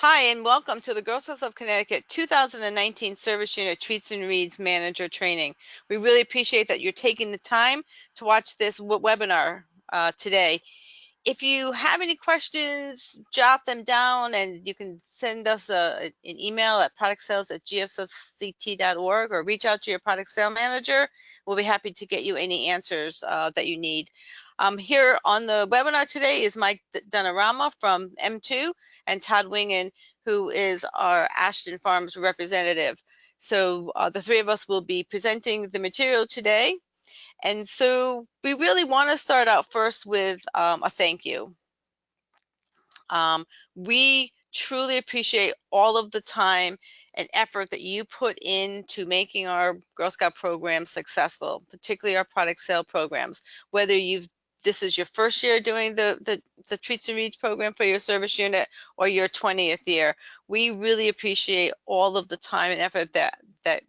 Hi, and welcome to the Girl Scouts of Connecticut 2019 Service Unit Treats and Reads Manager Training. We really appreciate that you're taking the time to watch this webinar today. If you have any questions, jot them down, and you can send us an email at productsales@gfcct.org or reach out to your product sale manager. We'll be happy to get you any answers that you need. Here on the webinar today is Mike Dunarama from M2 and Todd Wingen, who is our Ashton Farms representative. So the three of us will be presenting the material today. And so we really want to start out first with a thank you. We truly appreciate all of the time and effort that you put into making our Girl Scout program successful, particularly our product sale programs. Whether this is your first year doing the Treats and Reads program for your service unit or your 20th year, we really appreciate all of the time and effort that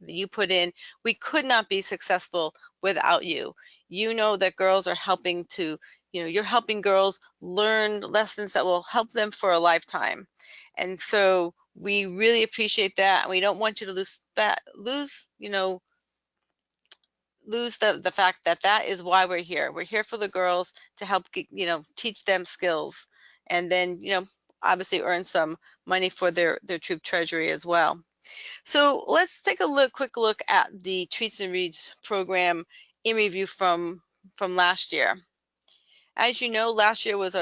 you put in. We could not be successful without you. You know that girls are helping to, you're helping girls learn lessons that will help them for a lifetime. And so we really appreciate that. And we don't want you to lose the fact that that is why we're here. We're here for the girls to help, teach them skills, and then, obviously earn some money for their troop treasury as well. So let's take a quick look at the Treats and Reads program in review from last year. As you know, last year was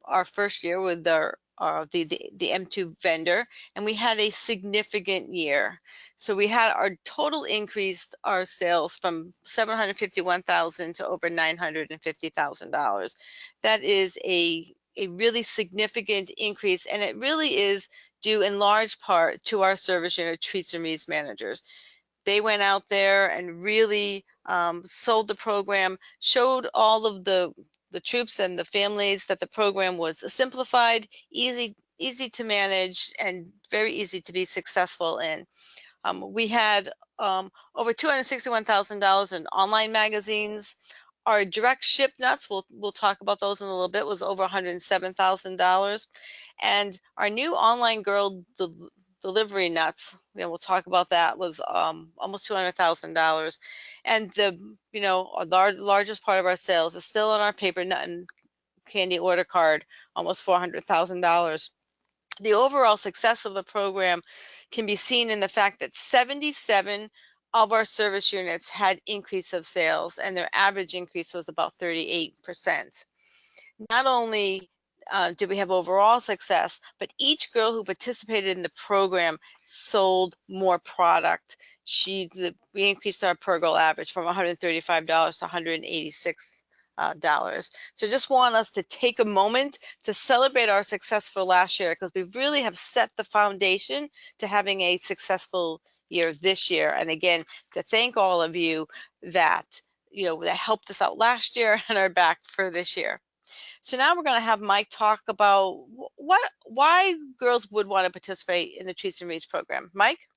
our first year with the M2 vendor, and we had a significant year. So we had our total increase our sales from $751,000 to over $950,000. That is a really significant increase, and it really is due in large part to our service unit Treats and Reads managers. They went out there and really sold the program, showed all of the troops and the families that the program was simplified, easy to manage, and very easy to be successful in. We had over $261,000 in online magazines. Our direct ship nuts, we'll talk about those in a little bit, was over $107,000. And our new online girl delivery nuts, we'll talk about that, was almost $200,000. And the largest part of our sales is still on our paper nut and candy order card, almost $400,000. The overall success of the program can be seen in the fact that 77 of our service units had increase of sales, and their average increase was about 38%. Not only did we have overall success, but each girl who participated in the program sold more product. We increased our per girl average from $135 to $186. So just want us to take a moment to celebrate our success for last year, because we really have set the foundation to having a successful year this year. And again, to thank all of you that that helped us out last year and are back for this year. So now we're going to have Mike talk about why girls would want to participate in the Treats and Reads program. Mike?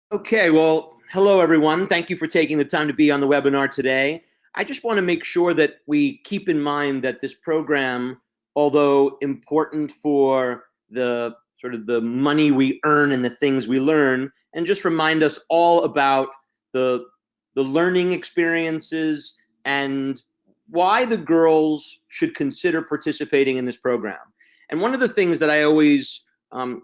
Okay, well, hello everyone. Thank you for taking the time to be on the webinar today. I just want to make sure that we keep in mind that this program, although important for the sort of the money we earn and the things we learn, and just remind us all about the learning experiences and why the girls should consider participating in this program. And one of the things that I always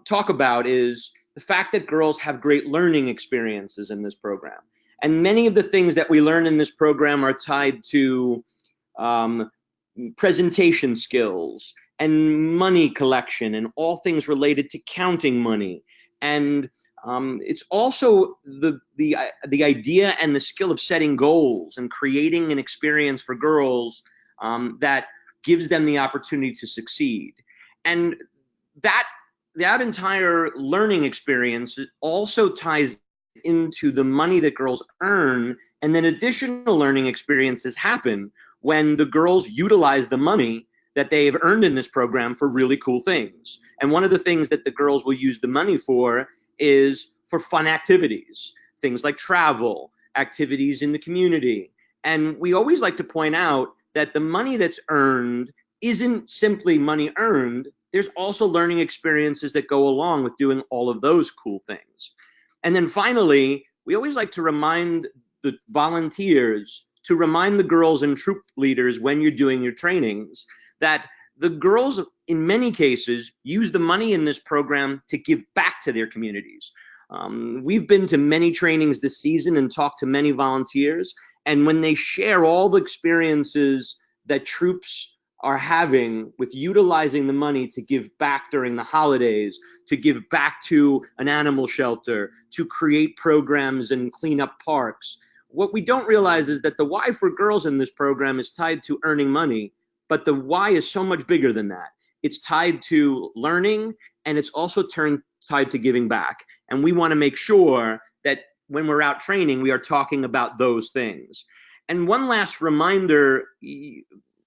talk about is the fact that girls have great learning experiences in this program. And many of the things that we learn in this program are tied to presentation skills and money collection and all things related to counting money. And it's also the idea and the skill of setting goals and creating an experience for girls that gives them the opportunity to succeed. And that entire learning experience also ties into the money that girls earn, and then additional learning experiences happen when the girls utilize the money that they've earned in this program for really cool things. And one of the things that the girls will use the money for is for fun activities, things like travel, activities in the community, And we always like to point out that the money that's earned isn't simply money earned. There's also learning experiences that go along with doing all of those cool things. And then finally, we always like to remind the volunteers to remind the girls and troop leaders when you're doing your trainings that the girls, in many cases, use the money in this program to give back to their communities. We've been to many trainings this season and talked to many volunteers, and when they share all the experiences that troops are having with utilizing the money to give back during the holidays, to give back to an animal shelter, to create programs and clean up parks. What we don't realize is that the why for girls in this program is tied to earning money, but the why is so much bigger than that. It's tied to learning, and it's also tied to giving back. And we want to make sure that when we're out training, we are talking about those things. And one last reminder,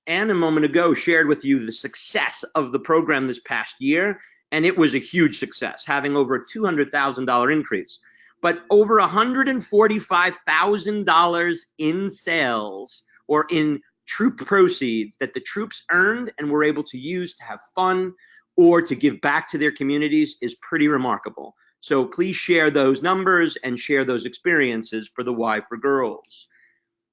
Anne a moment ago shared with you the success of the program this past year, and it was a huge success, having over a $200,000 increase. But over $145,000 in sales or in troop proceeds that the troops earned and were able to use to have fun or to give back to their communities is pretty remarkable. So please share those numbers and share those experiences for the Y for Girls.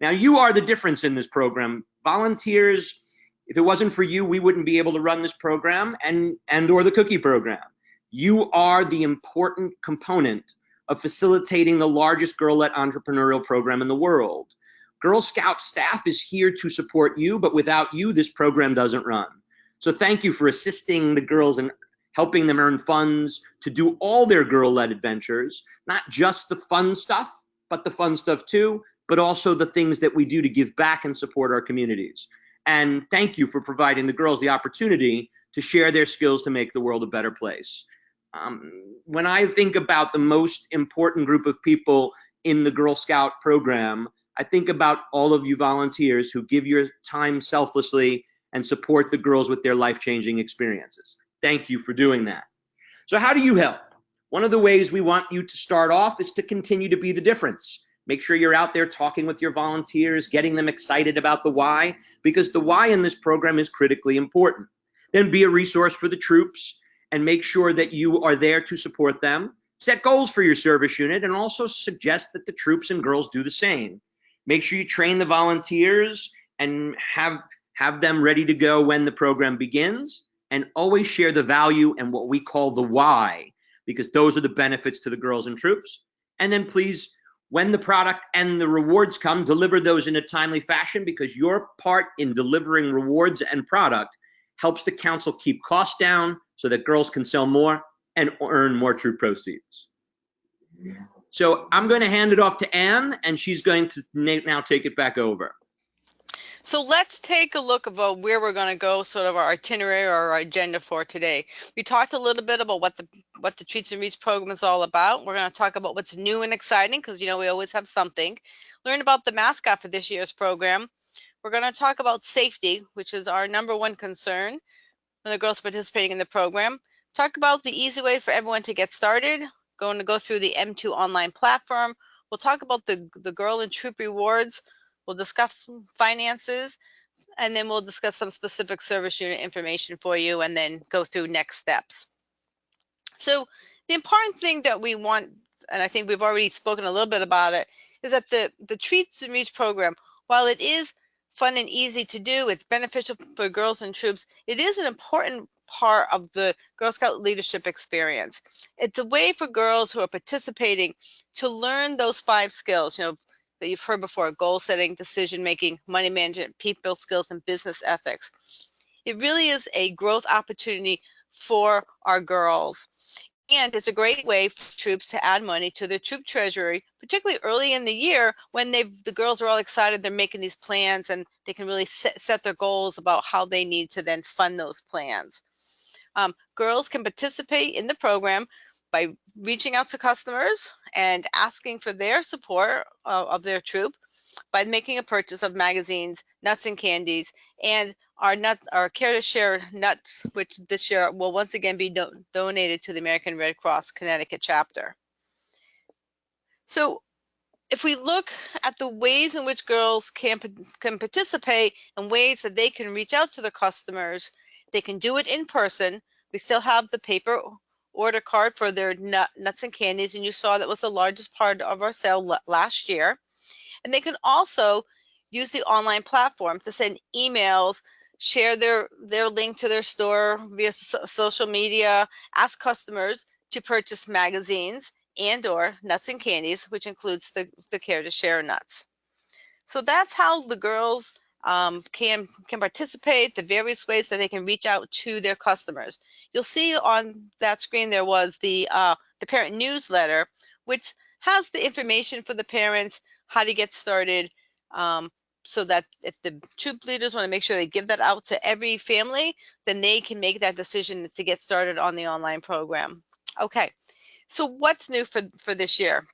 Now, you are the difference in this program. Volunteers, if it wasn't for you, we wouldn't be able to run this program and or the cookie program. You are the important component of facilitating the largest girl-led entrepreneurial program in the world. Girl Scout staff is here to support you, but without you, this program doesn't run. So thank you for assisting the girls and helping them earn funds to do all their girl-led adventures, not just the fun stuff, but the fun stuff too, but also the things that we do to give back and support our communities. And thank you for providing the girls the opportunity to share their skills to make the world a better place. When I think about the most important group of people in the Girl Scout program, I think about all of you volunteers who give your time selflessly and support the girls with their life-changing experiences. Thank you for doing that. So how do you help? One of the ways we want you to start off is to continue to be the difference. Make sure you're out there talking with your volunteers, getting them excited about the why, because the why in this program is critically important. Then be a resource for the troops and make sure that you are there to support them. Set goals for your service unit and also suggest that the troops and girls do the same. Make sure you train the volunteers and have them ready to go when the program begins, and always share the value and what we call the why, because those are the benefits to the girls and troops. And then please, when the product and the rewards come, deliver those in a timely fashion, because your part in delivering rewards and product helps the council keep costs down so that girls can sell more and earn more troop proceeds. So I'm going to hand it off to Anne, and she's going to now take it back over. So let's take a look about where we're going to go, sort of our itinerary or our agenda for today. We talked a little bit about what the Treats and Reads program is all about. We're going to talk about what's new and exciting, because we always have something. Learn about the mascot for this year's program. We're going to talk about safety, which is our number one concern when the girls participating in the program. Talk about the easy way for everyone to get started. Going to go through the M2 online platform. We'll talk about the girl and troop rewards. We'll discuss finances, and then we'll discuss some specific service unit information for you, and then go through next steps. So the important thing that we want, and I think we've already spoken a little bit about it, is that the Treats and Reads program, while it is fun and easy to do, it's beneficial for girls and troops, it is an important part of the Girl Scout leadership experience. It's a way for girls who are participating to learn those 5 skills, that you've heard before: goal setting, decision making, money management, people skills, and business ethics. It really is a growth opportunity for our girls. And it's a great way for troops to add money to their troop treasury, particularly early in the year when the girls are all excited, they're making these plans, and they can really set their goals about how they need to then fund those plans. Girls can participate in the program by reaching out to customers and asking for their support of their troop, by making a purchase of magazines, nuts and candies, and our Care to Share nuts, which this year will once again be donated to the American Red Cross Connecticut chapter. So if we look at the ways in which girls can participate and ways that they can reach out to the customers, they can do it in person. We still have the paper order card for their nuts and candies, and you saw that was the largest part of our sale last year. And they can also use the online platform to send emails, share their link to their store via social media, ask customers to purchase magazines and or nuts and candies, which includes the Care to Share nuts. So that's how the girls can participate, the various ways that they can reach out to their customers. You'll see on that screen there was the parent newsletter, which has the information for the parents, how to get started, so that if the troop leaders want to make sure they give that out to every family, then they can make that decision to get started on the online program. Okay, so what's new for this year?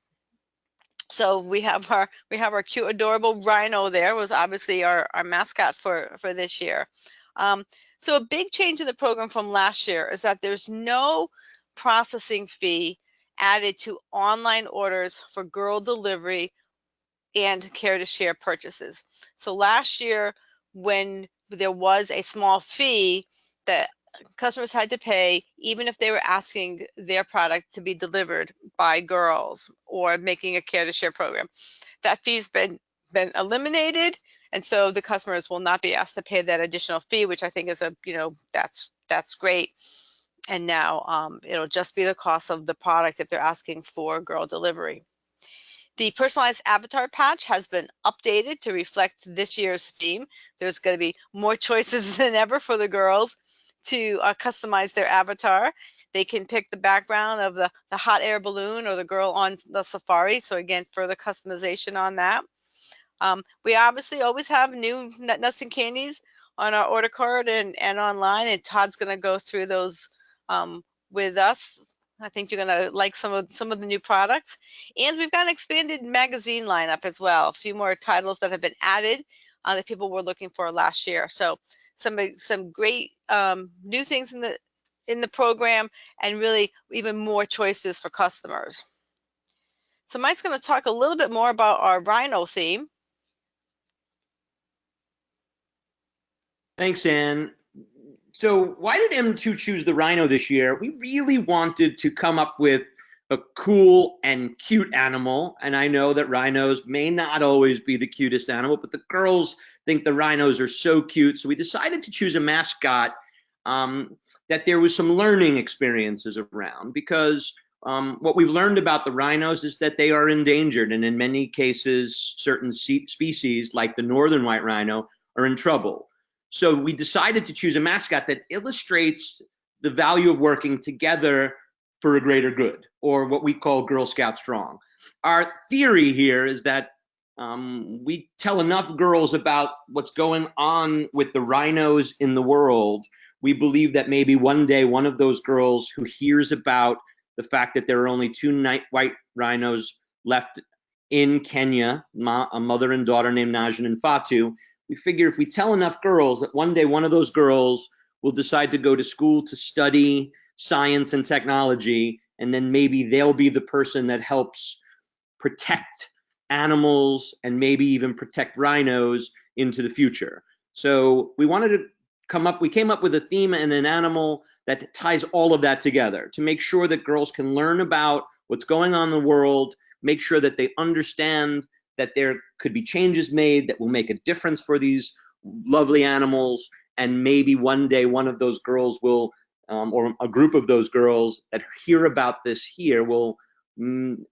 So we have our cute, adorable rhino there, was obviously our mascot for this year. So a big change in the program from last year is that there's no processing fee added to online orders for girl delivery and Care to Share purchases. So last year, when there was a small fee that customers had to pay, even if they were asking their product to be delivered by girls or making a Care to Share program, that fee's been eliminated, and so the customers will not be asked to pay that additional fee, which I think is that's great. And now it'll just be the cost of the product if they're asking for girl delivery. The personalized avatar patch has been updated to reflect this year's theme. There's going to be more choices than ever for the girls to customize their avatar. They can pick the background of the hot air balloon or the girl on the safari. So again, further customization on that. We obviously always have new nuts and candies on our order card and online, and Todd's going to go through those with us. I think you're going to like some of the new products. And we've got an expanded magazine lineup as well. A few more titles that have been added that people were looking for last year. So some great new things in the program, and really even more choices for customers. So Mike's going to talk a little bit more about our rhino theme. Thanks, Ann. So, why did M2 choose the rhino this year? We really wanted to come up with a cool and cute animal. And I know that rhinos may not always be the cutest animal, but the girls think the rhinos are so cute. So, we decided to choose a mascot that there was some learning experiences around, because what we've learned about the rhinos is that they are endangered. And in many cases, certain species, like the northern white rhino, are in trouble. So we decided to choose a mascot that illustrates the value of working together for a greater good, or what we call Girl Scout Strong. Our theory here is that we tell enough girls about what's going on with the rhinos in the world. We believe that maybe one day one of those girls who hears about the fact that there are only two white rhinos left in Kenya, a mother and daughter named Najin and Fatu, we figure if we tell enough girls that one day one of those girls will decide to go to school to study science and technology, and then maybe they'll be the person that helps protect animals and maybe even protect rhinos into the future. So we came up with a theme and an animal that ties all of that together to make sure that girls can learn about what's going on in the world, make sure that they understand that there could be changes made that will make a difference for these lovely animals, and maybe one day one of those girls will, or a group of those girls that hear about this here will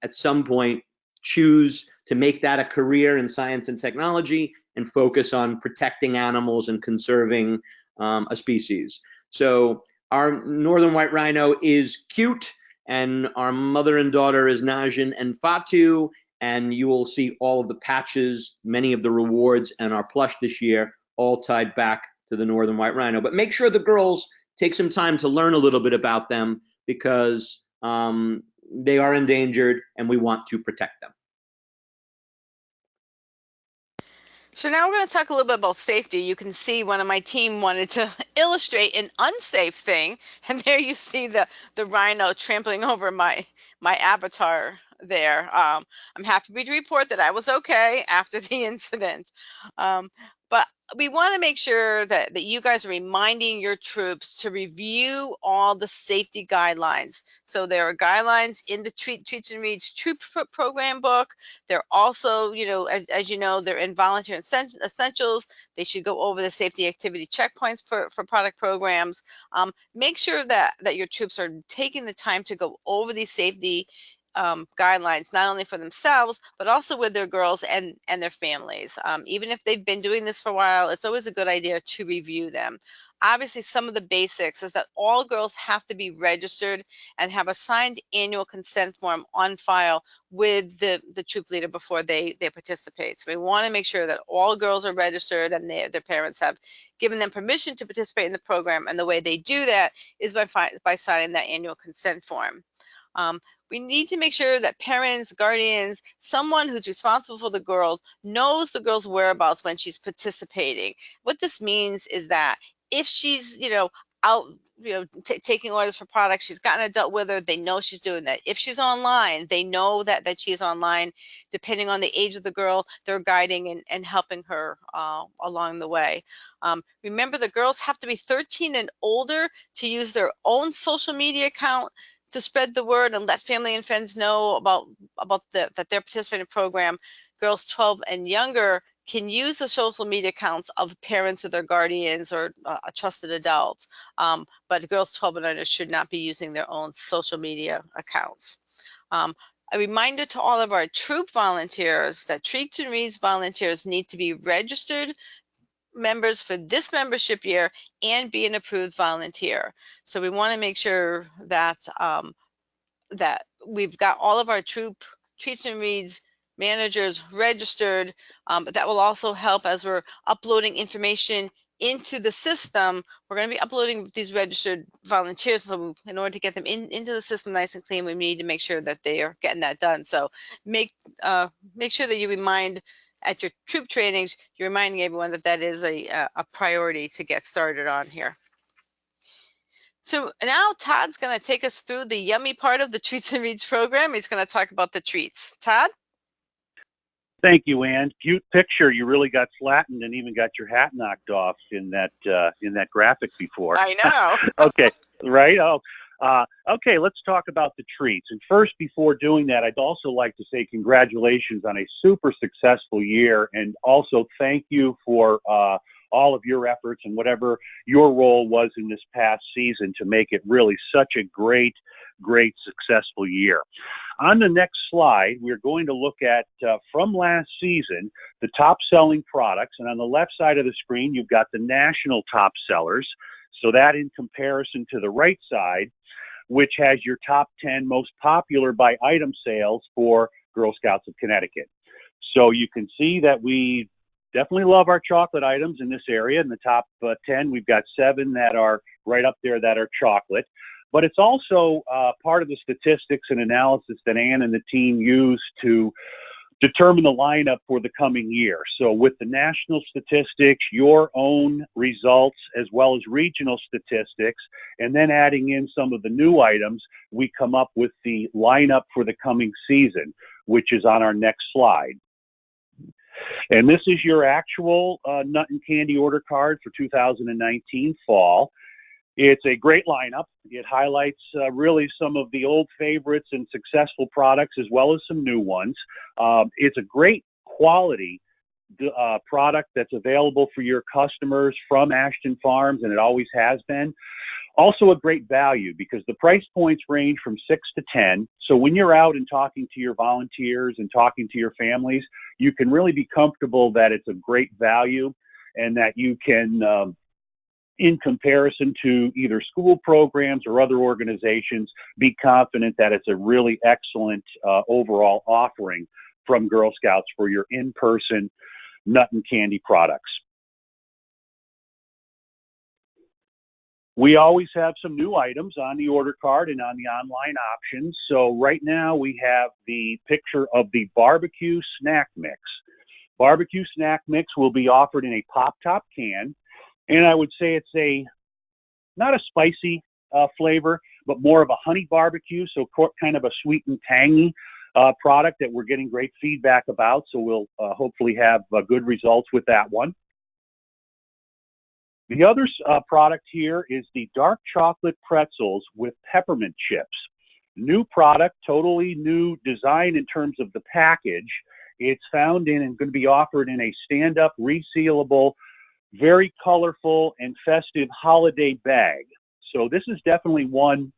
at some point choose to make that a career in science and technology and focus on protecting animals and conserving a species. So our northern white rhino is cute, and our mother and daughter is Najin and Fatu, and you will see all of the patches, many of the rewards, and our plush this year all tied back to the northern white rhino. But make sure the girls take some time to learn a little bit about them, because they are endangered and we want to protect them. So now we're going to talk a little bit about safety. You can see one of my team wanted to illustrate an unsafe thing, and there you see the rhino trampling over my avatar there. I'm happy to report that I was okay after the incident. But we want to make sure that you guys are reminding your troops to review all the safety guidelines. So there are guidelines in the Treats and Reads troop program book. They're also, as you know, they're in volunteer essentials. They should go over the safety activity checkpoints for product programs. Make sure that your troops are taking the time to go over these safety guidelines, not only for themselves, but also with their girls and their families. Even if they've been doing this for a while, it's always a good idea to review them. Obviously, some of the basics is that all girls have to be registered and have a signed annual consent form on file with the troop leader before they participate. So we want to make sure that all girls are registered and their parents have given them permission to participate in the program. And the way they do that is by signing that annual consent form. Um, we need to make sure that parents, guardians, someone who's responsible for the girls knows the girl's whereabouts when she's participating. What this means is that if she's, out, taking orders for products, she's got an adult with her, they know she's doing that. If she's online, they know that she's online. Depending on the age of the girl, they're guiding and helping her along the way. Remember, the girls have to be 13 and older to use their own social media account to spread the word and let family and friends know about that they're participating in the program. Girls 12 and younger can use the social media accounts of parents or their guardians or trusted adults, but girls 12 and under should not be using their own social media accounts. A reminder to all of our troop volunteers that Treats and Reads volunteers need to be registered members for this membership year and be an approved volunteer. So we want to make sure that we've got all of our Treats and Reads managers registered. But that will also help as we're uploading information into the system. We're going to be uploading these registered volunteers. So in order to get them into the system nice and clean, we need to make sure that they are getting that done. So make sure that you remind at your troop trainings, you're reminding everyone that is a priority to get started on here. So now Todd's going to take us through the yummy part of the Treats and Reads program. He's going to talk about the treats. Todd? Thank you, Ann. Cute picture. You really got flattened and even got your hat knocked off in that graphic before. I know. Okay, right? Okay, let's talk about the treats. And first, before doing that, I'd also like to say congratulations on a super successful year, and also thank you for all of your efforts and whatever your role was in this past season to make it really such a great, successful year. On the next slide, we're going to look at, from last season, the top selling products. And on the left side of the screen, you've got the national top sellers. So that in comparison to the right side, which has your top 10 most popular by item sales for Girl Scouts of Connecticut. So you can see that we definitely love our chocolate items in this area. In the top 10, we've got 7 that are right up there that are chocolate. But it's also part of the statistics and analysis that Ann and the team use to determine the lineup for the coming year. So with the national statistics, your own results, as well as regional statistics, and then adding in some of the new items, we come up with the lineup for the coming season, which is on our next slide. And this is your actual nut and candy order card for 2019 fall. It's a great lineup. It highlights really some of the old favorites and successful products, as well as some new ones. It's a great quality product that's available for your customers from Ashton Farms, and it always has been. Also a great value because the price points range from 6 to 10. So when you're out and talking to your volunteers and talking to your families, you can really be comfortable that it's a great value and that you can, in comparison to either school programs or other organizations, be confident that it's a really excellent overall offering from Girl Scouts for your in-person nut and candy products. We always have some new items on the order card and on the online options. So right now we have the picture of the barbecue snack mix. Barbecue snack mix will be offered in a pop-top can. And I would say it's not a spicy flavor, but more of a honey barbecue, so kind of a sweet and tangy product that we're getting great feedback about, so we'll hopefully have good results with that one. The other product here is the dark chocolate pretzels with peppermint chips. New product, totally new design in terms of the package. It's found in and going to be offered in a stand-up, resealable, very colorful and festive holiday bag. So this is definitely one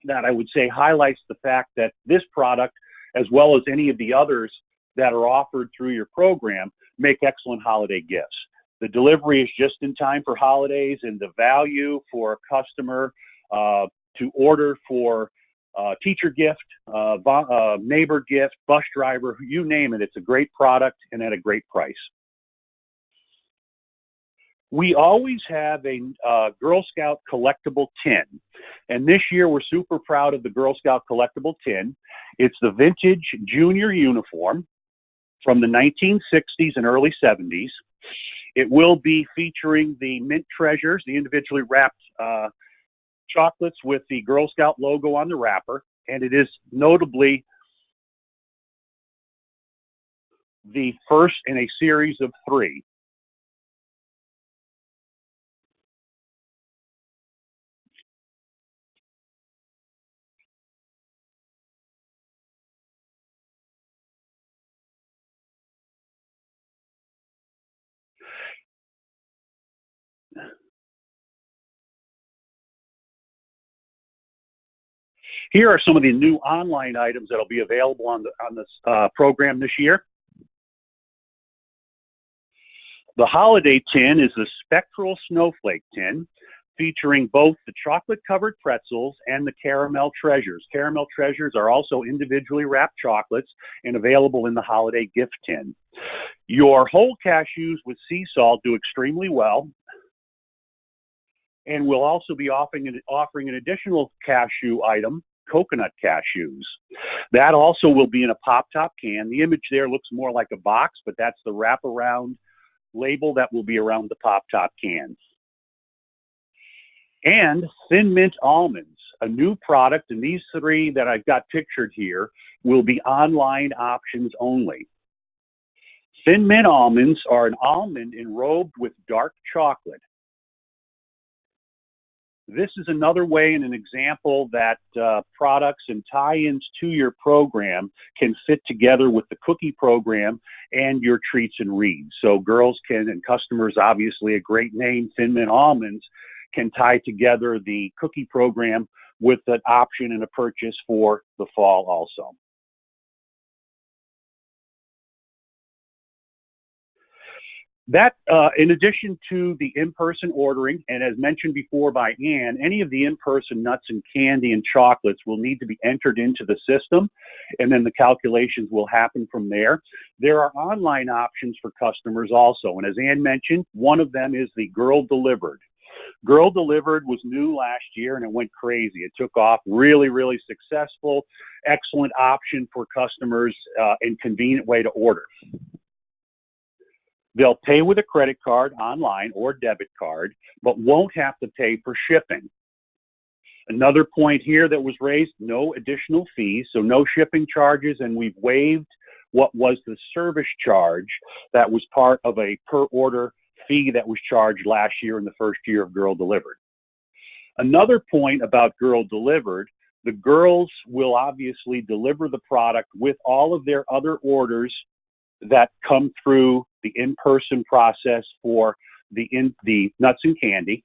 that I would say highlights the fact that this product, as well as any of the others that are offered through your program, make excellent holiday gifts. The delivery is just in time for holidays, and the value for a customer to order for teacher gift, neighbor gift, bus driver, you name it, it's a great product and at a great price. We always have a Girl Scout collectible tin, and this year we're super proud of the Girl Scout collectible tin. It's the vintage junior uniform from the 1960s and early 70s. It will be featuring the mint treasures, the individually wrapped chocolates with the Girl Scout logo on the wrapper, and it is notably the first in a series of 3. Here are some of the new online items that will be available on this program this year. The holiday tin is the spectral snowflake tin, featuring both the chocolate-covered pretzels and the caramel treasures. Caramel treasures are also individually wrapped chocolates and available in the holiday gift tin. Your whole cashews with sea salt do extremely well, and we'll also be offering an additional cashew item, coconut cashews. That also will be in a pop-top can. The image there looks more like a box, but that's the wraparound label that will be around the pop-top can. And Thin Mint Almonds, a new product, and these 3 that I've got pictured here will be online options only. Thin Mint Almonds are an almond enrobed with dark chocolate. This is another way and an example that products and tie-ins to your program can fit together with the cookie program and your treats and reads. So girls can, and customers, obviously a great name, Thin Mint Almonds, can tie together the cookie program with an option and a purchase for the fall also. That, in addition to the in-person ordering, and as mentioned before by Ann, any of the in-person nuts and candy and chocolates will need to be entered into the system, and then the calculations will happen from there. There are online options for customers also, and as Ann mentioned, one of them is the Girl Delivered. Girl Delivered was new last year, and it went crazy. It took off, really, really successful, excellent option for customers, and convenient way to order. They'll pay with a credit card online or debit card, but won't have to pay for shipping. Another point here that was raised, no additional fees, so no shipping charges, and we've waived what was the service charge that was part of a per order fee that was charged last year in the first year of Girl Delivered. Another point about Girl Delivered, the girls will obviously deliver the product with all of their other orders that come through the in-person process for the nuts and candy.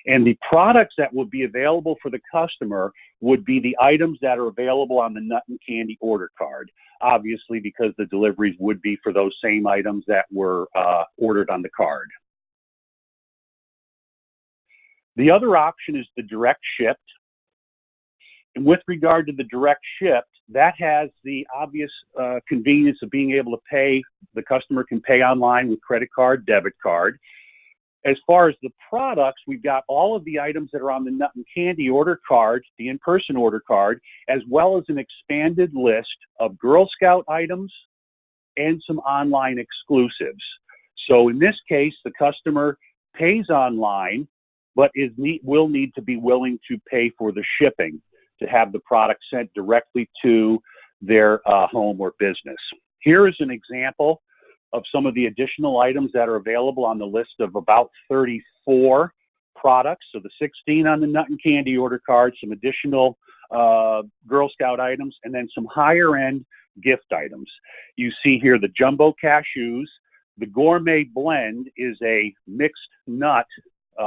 And the products that would be available for the customer would be the items that are available on the nut and candy order card, obviously because the deliveries would be for those same items that were ordered on the card. The other option is the direct shipped. And with regard to the direct shipped, that has the obvious convenience of being able to pay. The customer can pay online with credit card, debit card. As far as the products, we've got all of the items that are on the nut and candy order card, the in-person order card, as well as an expanded list of Girl Scout items and some online exclusives. So in this case, the customer pays online, but will need to be willing to pay for the shipping to have the product sent directly to their home or business. Here is an example of some of the additional items that are available on the list of about 34 products. So the 16 on the nut and candy order card, some additional Girl Scout items, and then some higher end gift items. You see here the jumbo cashews. The gourmet blend is a mixed nut,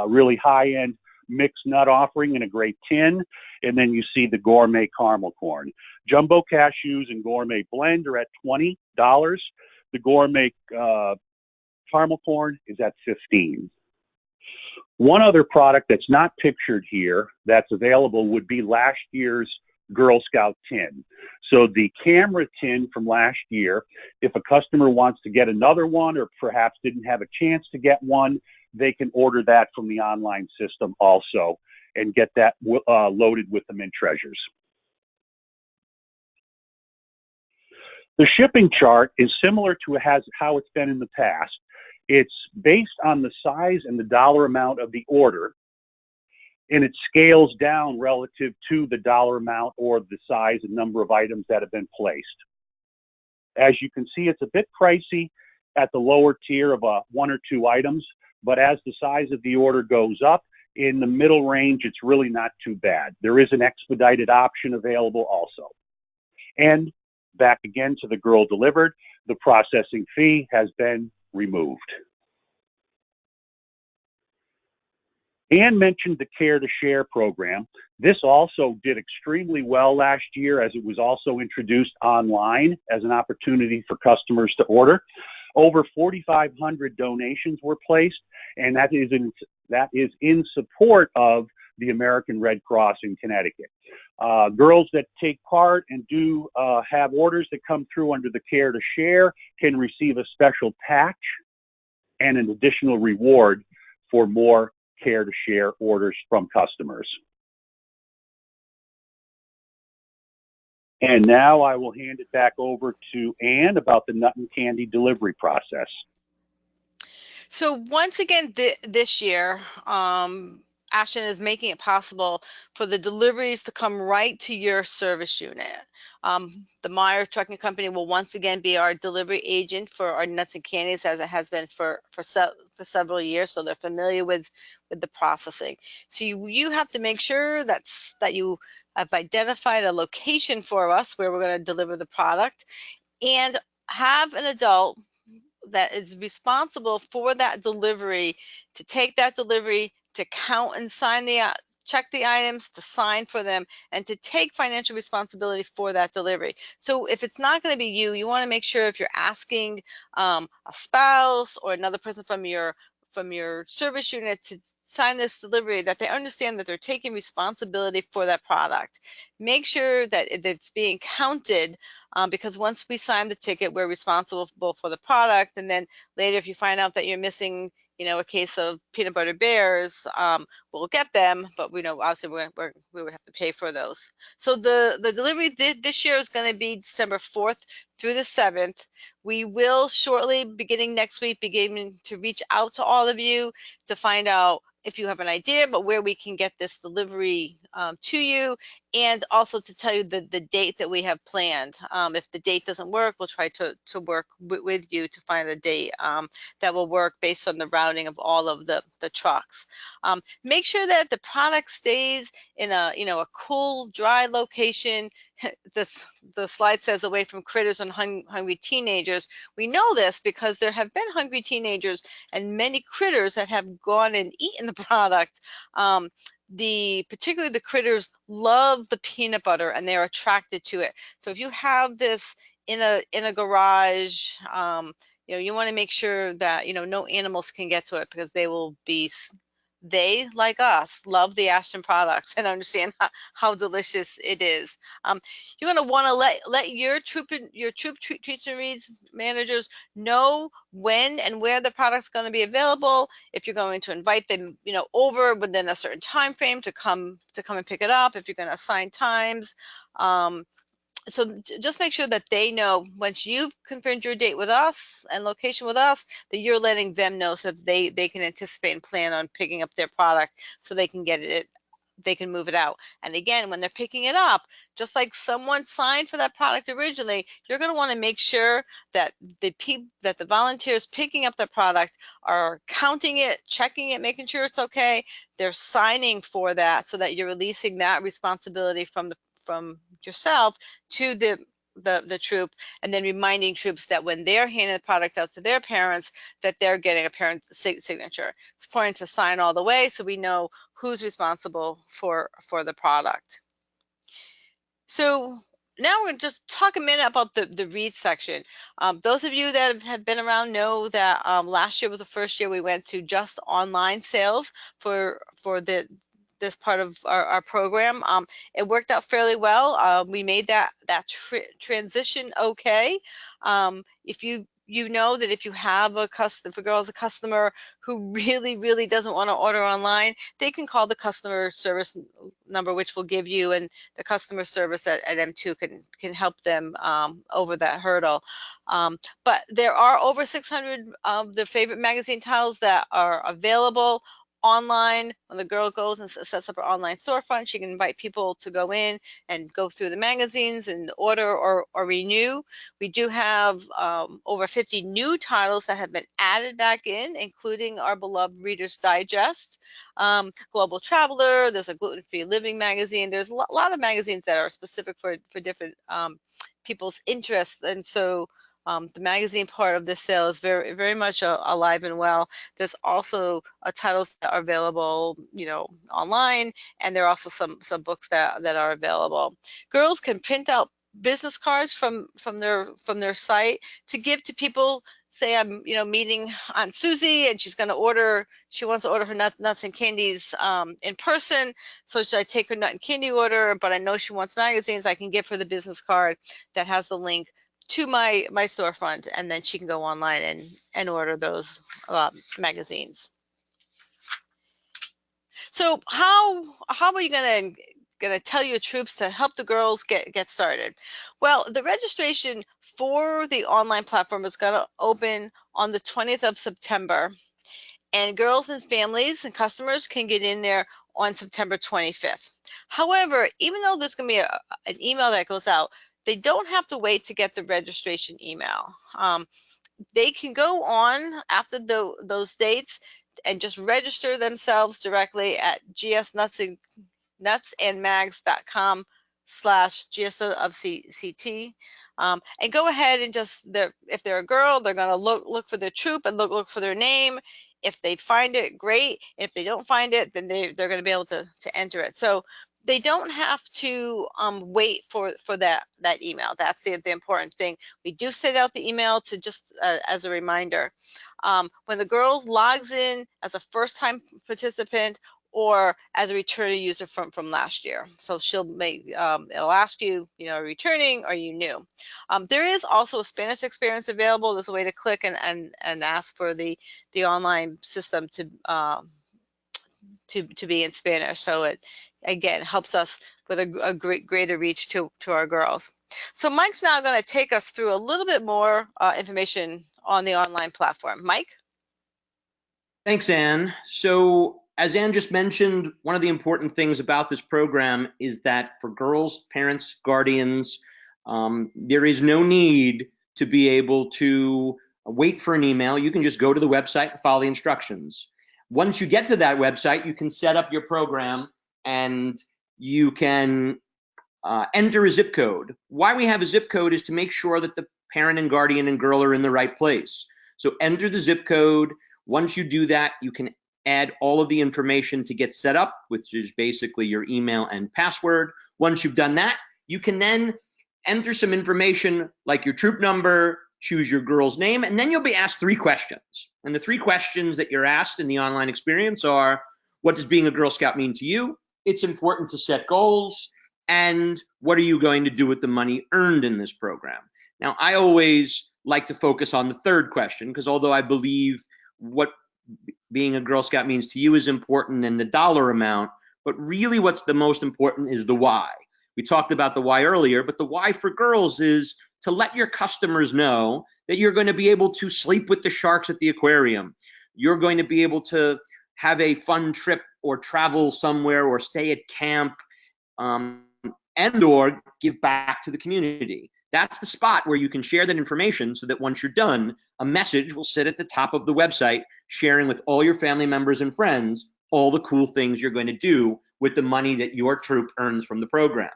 really high end mixed nut offering in a great tin. And then you see the gourmet caramel corn. Jumbo cashews and gourmet blend are at $20. The gourmet caramel corn is at $15. One other product that's not pictured here that's available would be last year's Girl Scout tin. So the camera tin from last year, if a customer wants to get another one or perhaps didn't have a chance to get one, they can order that from the online system also and get that loaded with the mint treasures. The shipping chart is similar to how it's been in the past. It's based on the size and the dollar amount of the order, and it scales down relative to the dollar amount or the size and number of items that have been placed. As you can see, it's a bit pricey at the lower tier of 1 or 2 items, but as the size of the order goes up, in the middle range, it's really not too bad. There is an expedited option available also. And back again to the girl delivered, the processing fee has been removed. Ann mentioned the Care to Share program. This also did extremely well last year as it was also introduced online as an opportunity for customers to order. Over 4,500 donations were placed, and that is in support of the American Red Cross in Connecticut. Girls that take part and do have orders that come through under the Care to Share can receive a special patch and an additional reward for more Care to Share orders from customers. And now I will hand it back over to Ann about the nut and candy delivery process. So once again, this year, Ashton is making it possible for the deliveries to come right to your service unit. The Meyer Trucking Company will once again be our delivery agent for our nuts and candies, as it has been for several years, so they're familiar with the processing. So you have to make sure that you have identified a location for us where we're going to deliver the product, and have an adult that is responsible for that delivery to take that delivery, to count and sign check the items, to sign for them, and to take financial responsibility for that delivery. So if it's not going to be you want to make sure, if you're asking a spouse or another person from your service unit to sign this delivery, that they understand that they're taking responsibility for that product. Make sure that it's being counted, because once we sign the ticket, we're responsible for the product. And then later, if you find out that you're missing, a case of peanut butter bears, we'll get them, but we know obviously we would have to pay for those. So the delivery this year is going to be December 4th through the 7th. We will shortly, beginning next week, begin to reach out to all of you to find out if you have an idea about where we can get this delivery to you, and also to tell you the date that we have planned. If the date doesn't work, we'll try to work with you to find a date that will work based on the routing of all of the trucks. Make sure that the product stays in a cool, dry location. The slide says away from critters and hungry teenagers. We know this because there have been hungry teenagers and many critters that have gone and eaten the product. Particularly the critters love the peanut butter and they're attracted to it. So if you have this in a garage, you want to make sure that no animals can get to it, because they, like us, love the Ashton products and understand how delicious it is. You're going to want to let your troop treats and reads managers know when and where the product's going to be available. If you're going to invite them, over within a certain time frame to come and pick it up. If you're going to assign times. So just make sure that they know, once you've confirmed your date with us and location with us, that you're letting them know so that they can anticipate and plan on picking up their product so they can get it they can move it out. And again, when they're picking it up, just like someone signed for that product originally, you're going to want to make sure that the volunteers picking up the product are counting it, checking it, making sure it's okay. They're signing for that, so that you're releasing that responsibility from yourself to the troop, and then reminding troops that when they're handing the product out to their parents, that they're getting a parent's signature. It's important to sign all the way, so we know who's responsible for the product. So now we're going to just talk a minute about the read section. Those of you that have been around know that last year was the first year we went to just online sales for this part of our program. It worked out fairly well. We made that transition okay. If you know that if you have if a girl is a customer who really doesn't want to order online, they can call the customer service number, which we'll give you, and the customer service at M2 can help them over that hurdle. But there are over 600 of the favorite magazine titles that are available online. When the girl goes and sets up her online storefront, she can invite people to go in and go through the magazines and order or renew. We do have over 50 new titles that have been added back in, including our beloved Reader's Digest, Global Traveler. There's a gluten-free living magazine. There's a lot of magazines that are specific for different people's interests, and so the magazine part of this sale is very much alive and well. There's also titles that are available, online, and there are also some books that are available. Girls can print out business cards from their site to give to people. Say I'm meeting Aunt Susie, and she wants to order her nuts and candies in person. So should I take her nut and candy order? But I know she wants magazines. I can give her the business card that has the link to my storefront, and then she can go online and order those magazines. So how are you gonna tell your troops to help the girls get started? Well, the registration for the online platform is going to open on the 20th of September, and girls and families and customers can get in there on September 25th. However, even though there's going to be an email that goes out, they don't have to wait to get the registration email. They can go on after those dates and just register themselves directly at gsnutsandmags.com/GSofCT. And go ahead and if they're a girl, they're going to look for their troop and look for their name. If they find it, great. If they don't find it, then they're going to be able to enter it. So they don't have to wait for that email. That's the important thing. We do send out the email to just as a reminder. When the girl logs in as a first-time participant or as a returning user from last year, so it'll ask you, returning or you new. There is also a Spanish experience available. There's a way to click and ask for the online system to be in Spanish. So it again helps us with a greater reach to our girls. So Mike's now going to take us through a little bit more information on the online platform. Mike? Thanks, Ann. So as Ann just mentioned, one of the important things about this program is that for girls, parents, guardians, there is no need to be able to wait for an email. You can just go to the website and follow the instructions. Once you get to that website, you can set up your program and you can enter a zip code. Why we have a zip code is to make sure that the parent and guardian and girl are in the right place. So enter the zip code. Once you do that, you can add all of the information to get set up, which is basically your email and password. Once you've done that, you can then enter some information like your troop number, choose your girl's name, and then you'll be asked 3 questions. And the 3 questions that you're asked in the online experience are, what does being a Girl Scout mean to you? It's important to set goals. And what are you going to do with the money earned in this program? Now, I always like to focus on the 3rd question, because although I believe what being a Girl Scout means to you is important and the dollar amount, but really what's the most important is the why. We talked about the why earlier, but the why for girls is to let your customers know that you're going to be able to sleep with the sharks at the aquarium. You're going to be able to have a fun trip or travel somewhere or stay at camp, and or give back to the community. That's the spot where you can share that information so that once you're done, a message will sit at the top of the website sharing with all your family members and friends all the cool things you're going to do with the money that your troop earns from the program.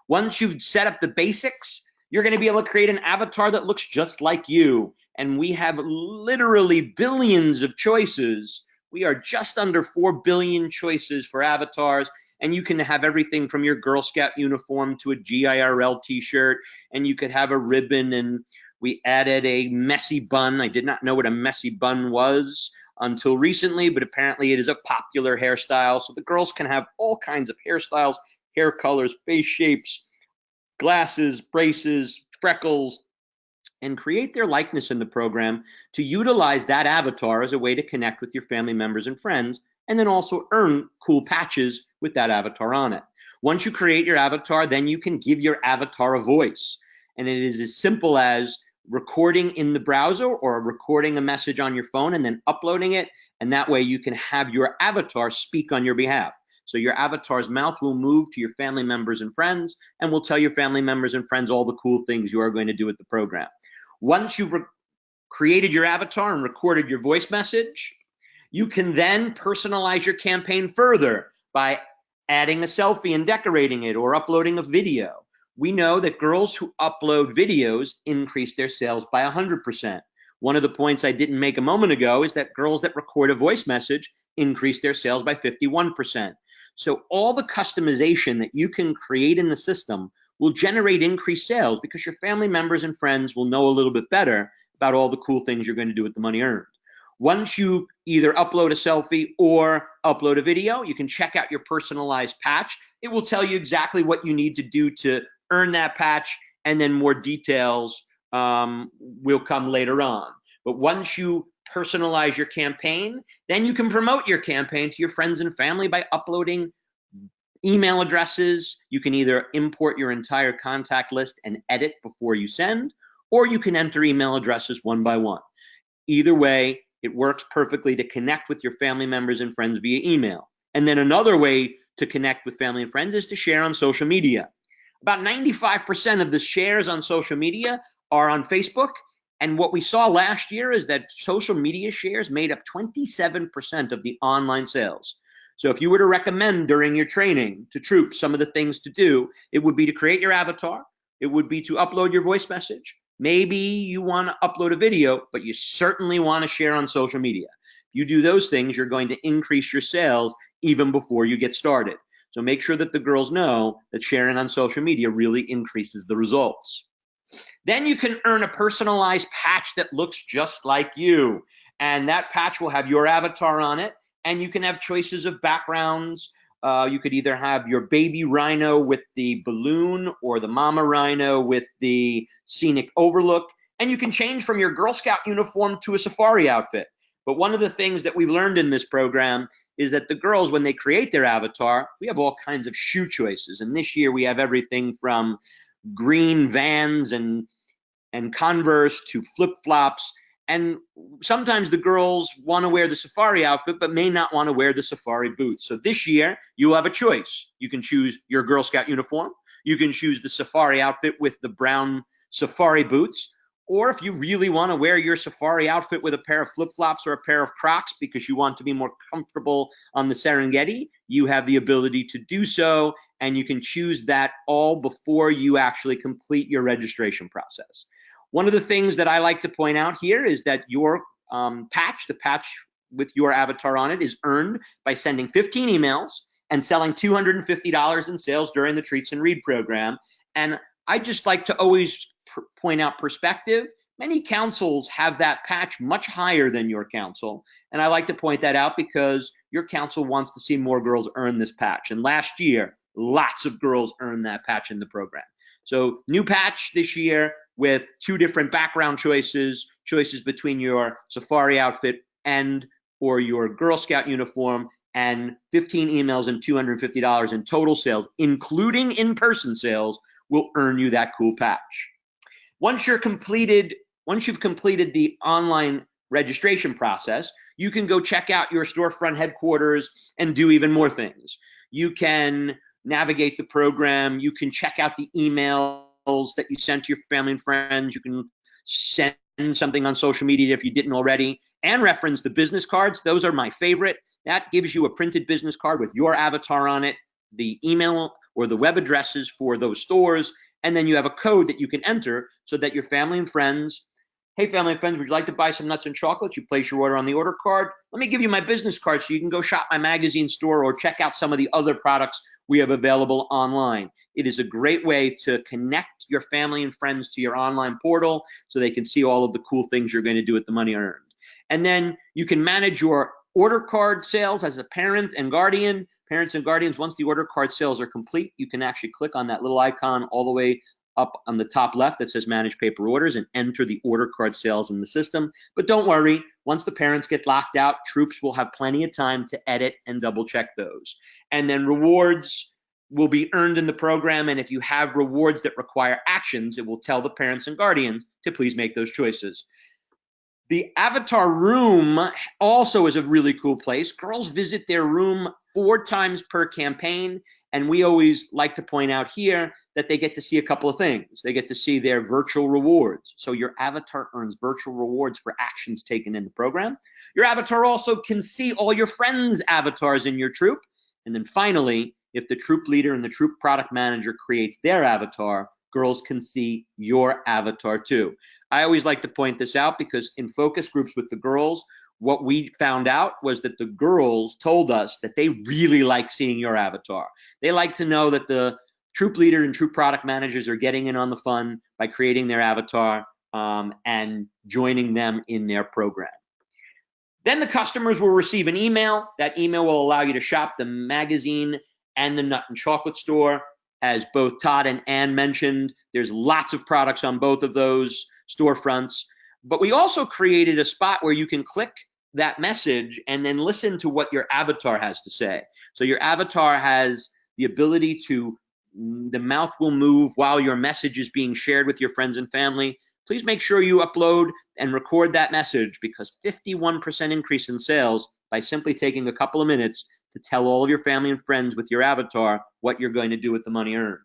Once you've set up the basics, you're going to be able to create an avatar that looks just like you. And we have literally billions of choices. We are just under 4 billion choices for avatars. And you can have everything from your Girl Scout uniform to a GIRL t-shirt, and you could have a ribbon, and we added a messy bun. I did not know what a messy bun was until recently, but apparently it is a popular hairstyle. So the girls can have all kinds of hairstyles, hair colors, face shapes, glasses, braces, freckles, and create their likeness in the program to utilize that avatar as a way to connect with your family members and friends, and then also earn cool patches with that avatar on it. Once you create your avatar, then you can give your avatar a voice. And it is as simple as recording in the browser or recording a message on your phone and then uploading it. And that way you can have your avatar speak on your behalf. So your avatar's mouth will move to your family members and friends and will tell your family members and friends all the cool things you are going to do with the program. Once you've created your avatar and recorded your voice message, you can then personalize your campaign further by adding a selfie and decorating it or uploading a video. We know that girls who upload videos increase their sales by 100%. One of the points I didn't make a moment ago is that girls that record a voice message increase their sales by 51%. So all the customization that you can create in the system will generate increased sales because your family members and friends will know a little bit better about all the cool things you're going to do with the money earned. Once you either upload a selfie or upload a video, you can check out your personalized patch. It will tell you exactly what you need to do to earn that patch, and then more details will come later on. But once you personalize your campaign, then you can promote your campaign to your friends and family by uploading email addresses. You can either import your entire contact list and edit before you send, or you can enter email addresses one by one. Either way, it works perfectly to connect with your family members and friends via email. And then another way to connect with family and friends is to share on social media. About 95% of the shares on social media are on Facebook. And what we saw last year is that social media shares made up 27% of the online sales. So if you were to recommend during your training to troops some of the things to do, it would be to create your avatar. It would be to upload your voice message. Maybe you want to upload a video, but you certainly want to share on social media. If you do those things, you're going to increase your sales even before you get started. So make sure that the girls know that sharing on social media really increases the results. Then you can earn a personalized patch that looks just like you. And that patch will have your avatar on it, and you can have choices of backgrounds. You could either have your baby rhino with the balloon or the mama rhino with the scenic overlook. And you can change from your Girl Scout uniform to a safari outfit. But one of the things that we've learned in this program is that the girls, when they create their avatar, we have all kinds of shoe choices. And this year we have everything from green Vans and Converse to flip-flops. And sometimes the girls want to wear the safari outfit, but may not want to wear the safari boots. So this year, you'll have a choice. You can choose your Girl Scout uniform. You can choose the safari outfit with the brown safari boots. Or if you really want to wear your safari outfit with a pair of flip-flops or a pair of Crocs because you want to be more comfortable on the Serengeti, you have the ability to do so, and you can choose that all before you actually complete your registration process. One of the things that I like to point out here is that your patch, the patch with your avatar on it, is earned by sending 15 emails and selling $250 in sales during the Treats and Read program. And I just like to always point out perspective. Many councils have that patch much higher than your council. And I like to point that out because your council wants to see more girls earn this patch. And last year, lots of girls earned that patch in the program. So new patch this year with 2 different background choices between your safari outfit and or your Girl Scout uniform, and 15 emails and $250 in total sales, including in-person sales, will earn you that cool patch. Once you've completed the online registration process, you can go check out your storefront headquarters and do even more things. You can navigate the program. You can check out the emails that you sent to your family and friends. You can send something on social media if you didn't already, and reference the business cards. Those are my favorite. That gives you a printed business card with your avatar on it, the email or the web addresses for those stores, and then you have a code that you can enter so that your family and friends, hey, family and friends, would you like to buy some nuts and chocolate? You place your order on the order card. Let me give you my business card so you can go shop my magazine store or check out some of the other products we have available online. It is a great way to connect your family and friends to your online portal so they can see all of the cool things you're going to do with the money earned. And then you can manage your order card sales as a parent and guardian. Parents and guardians, once the order card sales are complete, you can actually click on that little icon all the way up on the top left that says manage paper orders and enter the order card sales in the system. But don't worry, once the parents get locked out, troops will have plenty of time to edit and double check those. And then rewards will be earned in the program, and if you have rewards that require actions, it will tell the parents and guardians to please make those choices. The avatar room also is a really cool place. Girls visit their room 4 times per campaign, and we always like to point out here that they get to see a couple of things. They get to see their virtual rewards. So your avatar earns virtual rewards for actions taken in the program. Your avatar also can see all your friends' avatars in your troop. And then finally, if the troop leader and the troop product manager creates their avatar, girls can see your avatar too. I always like to point this out because in focus groups with the girls, what we found out was that the girls told us that they really like seeing your avatar. They like to know that the troop leader and troop product managers are getting in on the fun by creating their avatar and joining them in their program. Then the customers will receive an email. That email will allow you to shop the magazine and the nut and chocolate store. As both Todd and Ann mentioned, there's lots of products on both of those storefronts. But we also created a spot where you can click that message and then listen to what your avatar has to say. So your avatar has the ability to, the mouth will move while your message is being shared with your friends and family. Please make sure you upload and record that message because 51% increase in sales by simply taking a couple of minutes to tell all of your family and friends with your avatar what you're going to do with the money earned.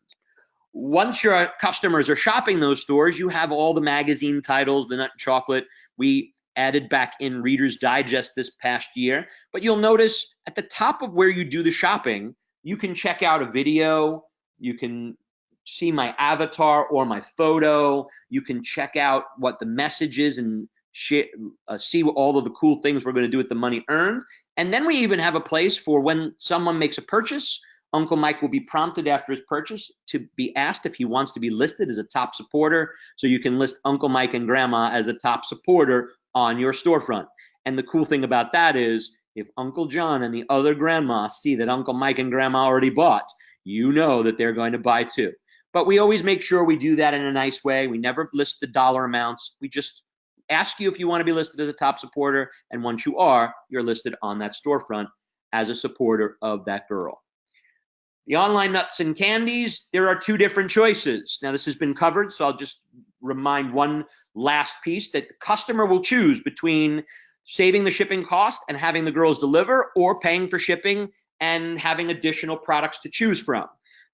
Once your customers are shopping those stores, you have all the magazine titles, the nut and chocolate. We added back in Reader's Digest this past year, but you'll notice at the top of where you do the shopping, you can check out a video, you can see my avatar or my photo, you can check out what the message is and see all of the cool things we're going to do with the money earned. And then we even have a place for when someone makes a purchase, Uncle Mike will be prompted after his purchase to be asked if he wants to be listed as a top supporter. So you can list Uncle Mike and Grandma as a top supporter on your storefront. And the cool thing about that is if Uncle John and the other grandma see that Uncle Mike and Grandma already bought, you know that they're going to buy too. But we always make sure we do that in a nice way. We never list the dollar amounts. We just ask you if you want to be listed as a top supporter, and once you are, you're listed on that storefront as a supporter of that girl. The online nuts and candies, there are 2 different choices. Now this has been covered, so I'll just remind one last piece that the customer will choose between saving the shipping cost and having the girls deliver or paying for shipping and having additional products to choose from.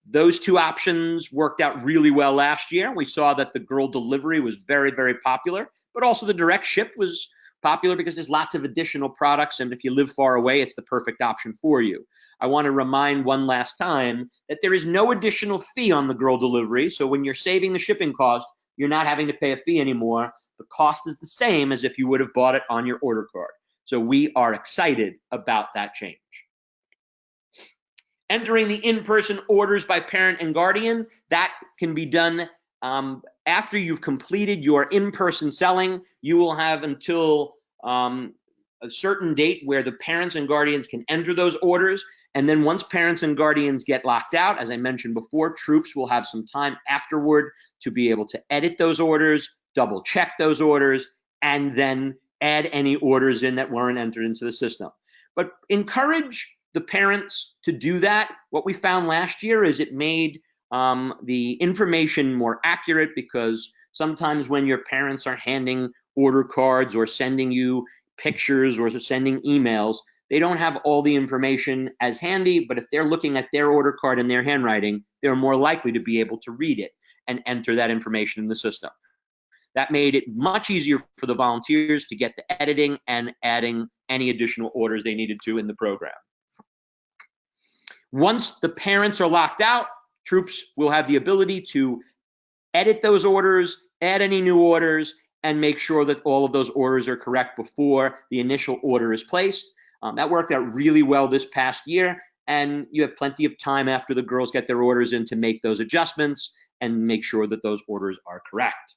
Those 2 options worked out really well last year. We saw that the girl delivery was very, very popular, but also the direct ship was popular because there's lots of additional products, and if you live far away, it's the perfect option for you. I want to remind one last time that there is no additional fee on the girl delivery, so when you're saving the shipping cost, you're not having to pay a fee anymore. The cost is the same as if you would have bought it on your order card. So we are excited about that change. Entering the in-person orders by parent and guardian, that can be done after you've completed your in-person selling. You will have until a certain date where the parents and guardians can enter those orders. And then once parents and guardians get locked out, as I mentioned before, troops will have some time afterward to be able to edit those orders, double check those orders, and then add any orders in that weren't entered into the system. But encourage the parents to do that. What we found last year is it made the information more accurate because sometimes when your parents are handing order cards or sending you pictures or sending emails. They don't have all the information as handy, but if they're looking at their order card in their handwriting, they're more likely to be able to read it and enter that information in the system. That made it much easier for the volunteers to get the editing and adding any additional orders they needed to in the program. Once the parents are locked out, troops will have the ability to edit those orders, add any new orders, and make sure that all of those orders are correct before the initial order is placed. That worked out really well this past year, and you have plenty of time after the girls get their orders in to make those adjustments and make sure that those orders are correct.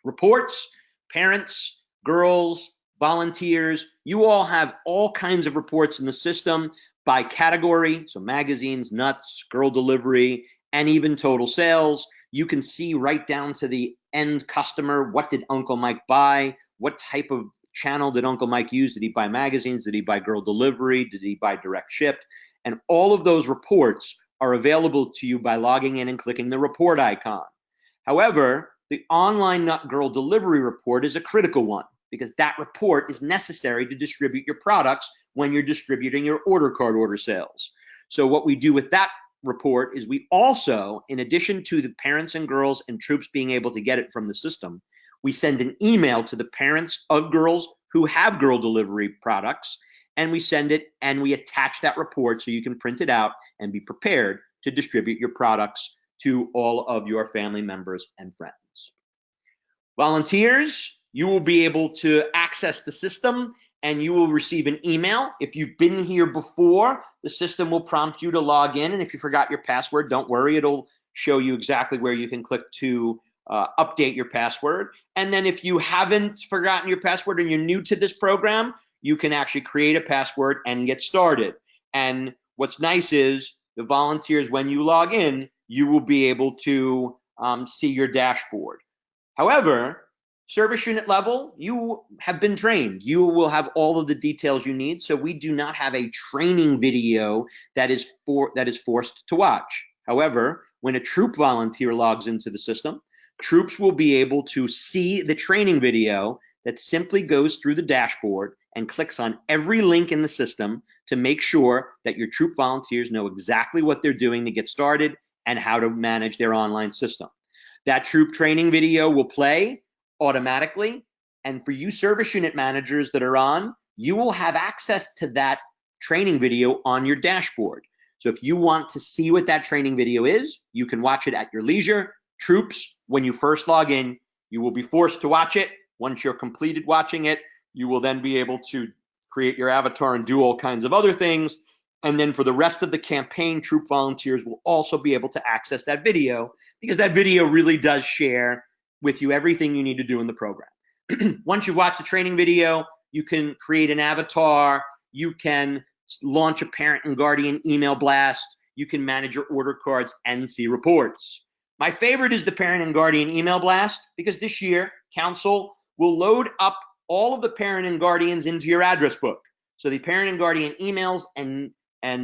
Reports, parents, girls, volunteers, you all have all kinds of reports in the system by category, so magazines, nuts, girl delivery, and even total sales. You can see right down to the end customer, what did Uncle Mike buy? What type of channel did Uncle Mike use? Did he buy magazines? Did he buy girl delivery? Did he buy direct shipped? And all of those reports are available to you by logging in and clicking the report icon. However, the online nut girl delivery report is a critical one because that report is necessary to distribute your products when you're distributing your order card order sales. So what we do with that report is we also, in addition to the parents and girls and troops being able to get it from the system, we send an email to the parents of girls who have girl delivery products, and we send it and we attach that report so you can print it out and be prepared to distribute your products to all of your family members and friends. Volunteers, you will be able to access the system and you will receive an email. If you've been here before, the system will prompt you to log in, and if you forgot your password, don't worry, it'll show you exactly where you can click to update your password. And then if you haven't forgotten your password and you're new to this program, you can actually create a password and get started. And what's nice is the volunteers, when you log in, you will be able to see your dashboard. However, service unit level, you have been trained. You will have all of the details you need. So we do not have a training video that is forced to watch. However, when a troop volunteer logs into the system, troops will be able to see the training video that simply goes through the dashboard and clicks on every link in the system to make sure that your troop volunteers know exactly what they're doing to get started and how to manage their online system. That troop training video will play automatically, and for you service unit managers that are on, you will have access to that training video on your dashboard. So if you want to see what that training video is, you can watch it at your leisure. Troops, when you first log in, you will be forced to watch it. Once you're completed watching it, you will then be able to create your avatar and do all kinds of other things. And then for the rest of the campaign, troop volunteers will also be able to access that video because that video really does share with you everything you need to do in the program. Once you've watched the training video, you can create an avatar, you can launch a parent and guardian email blast, you can manage your order cards and see reports. My favorite is the parent and guardian email blast because this year, Council will load up all of the parent and guardians into your address book. So the parent and guardian emails and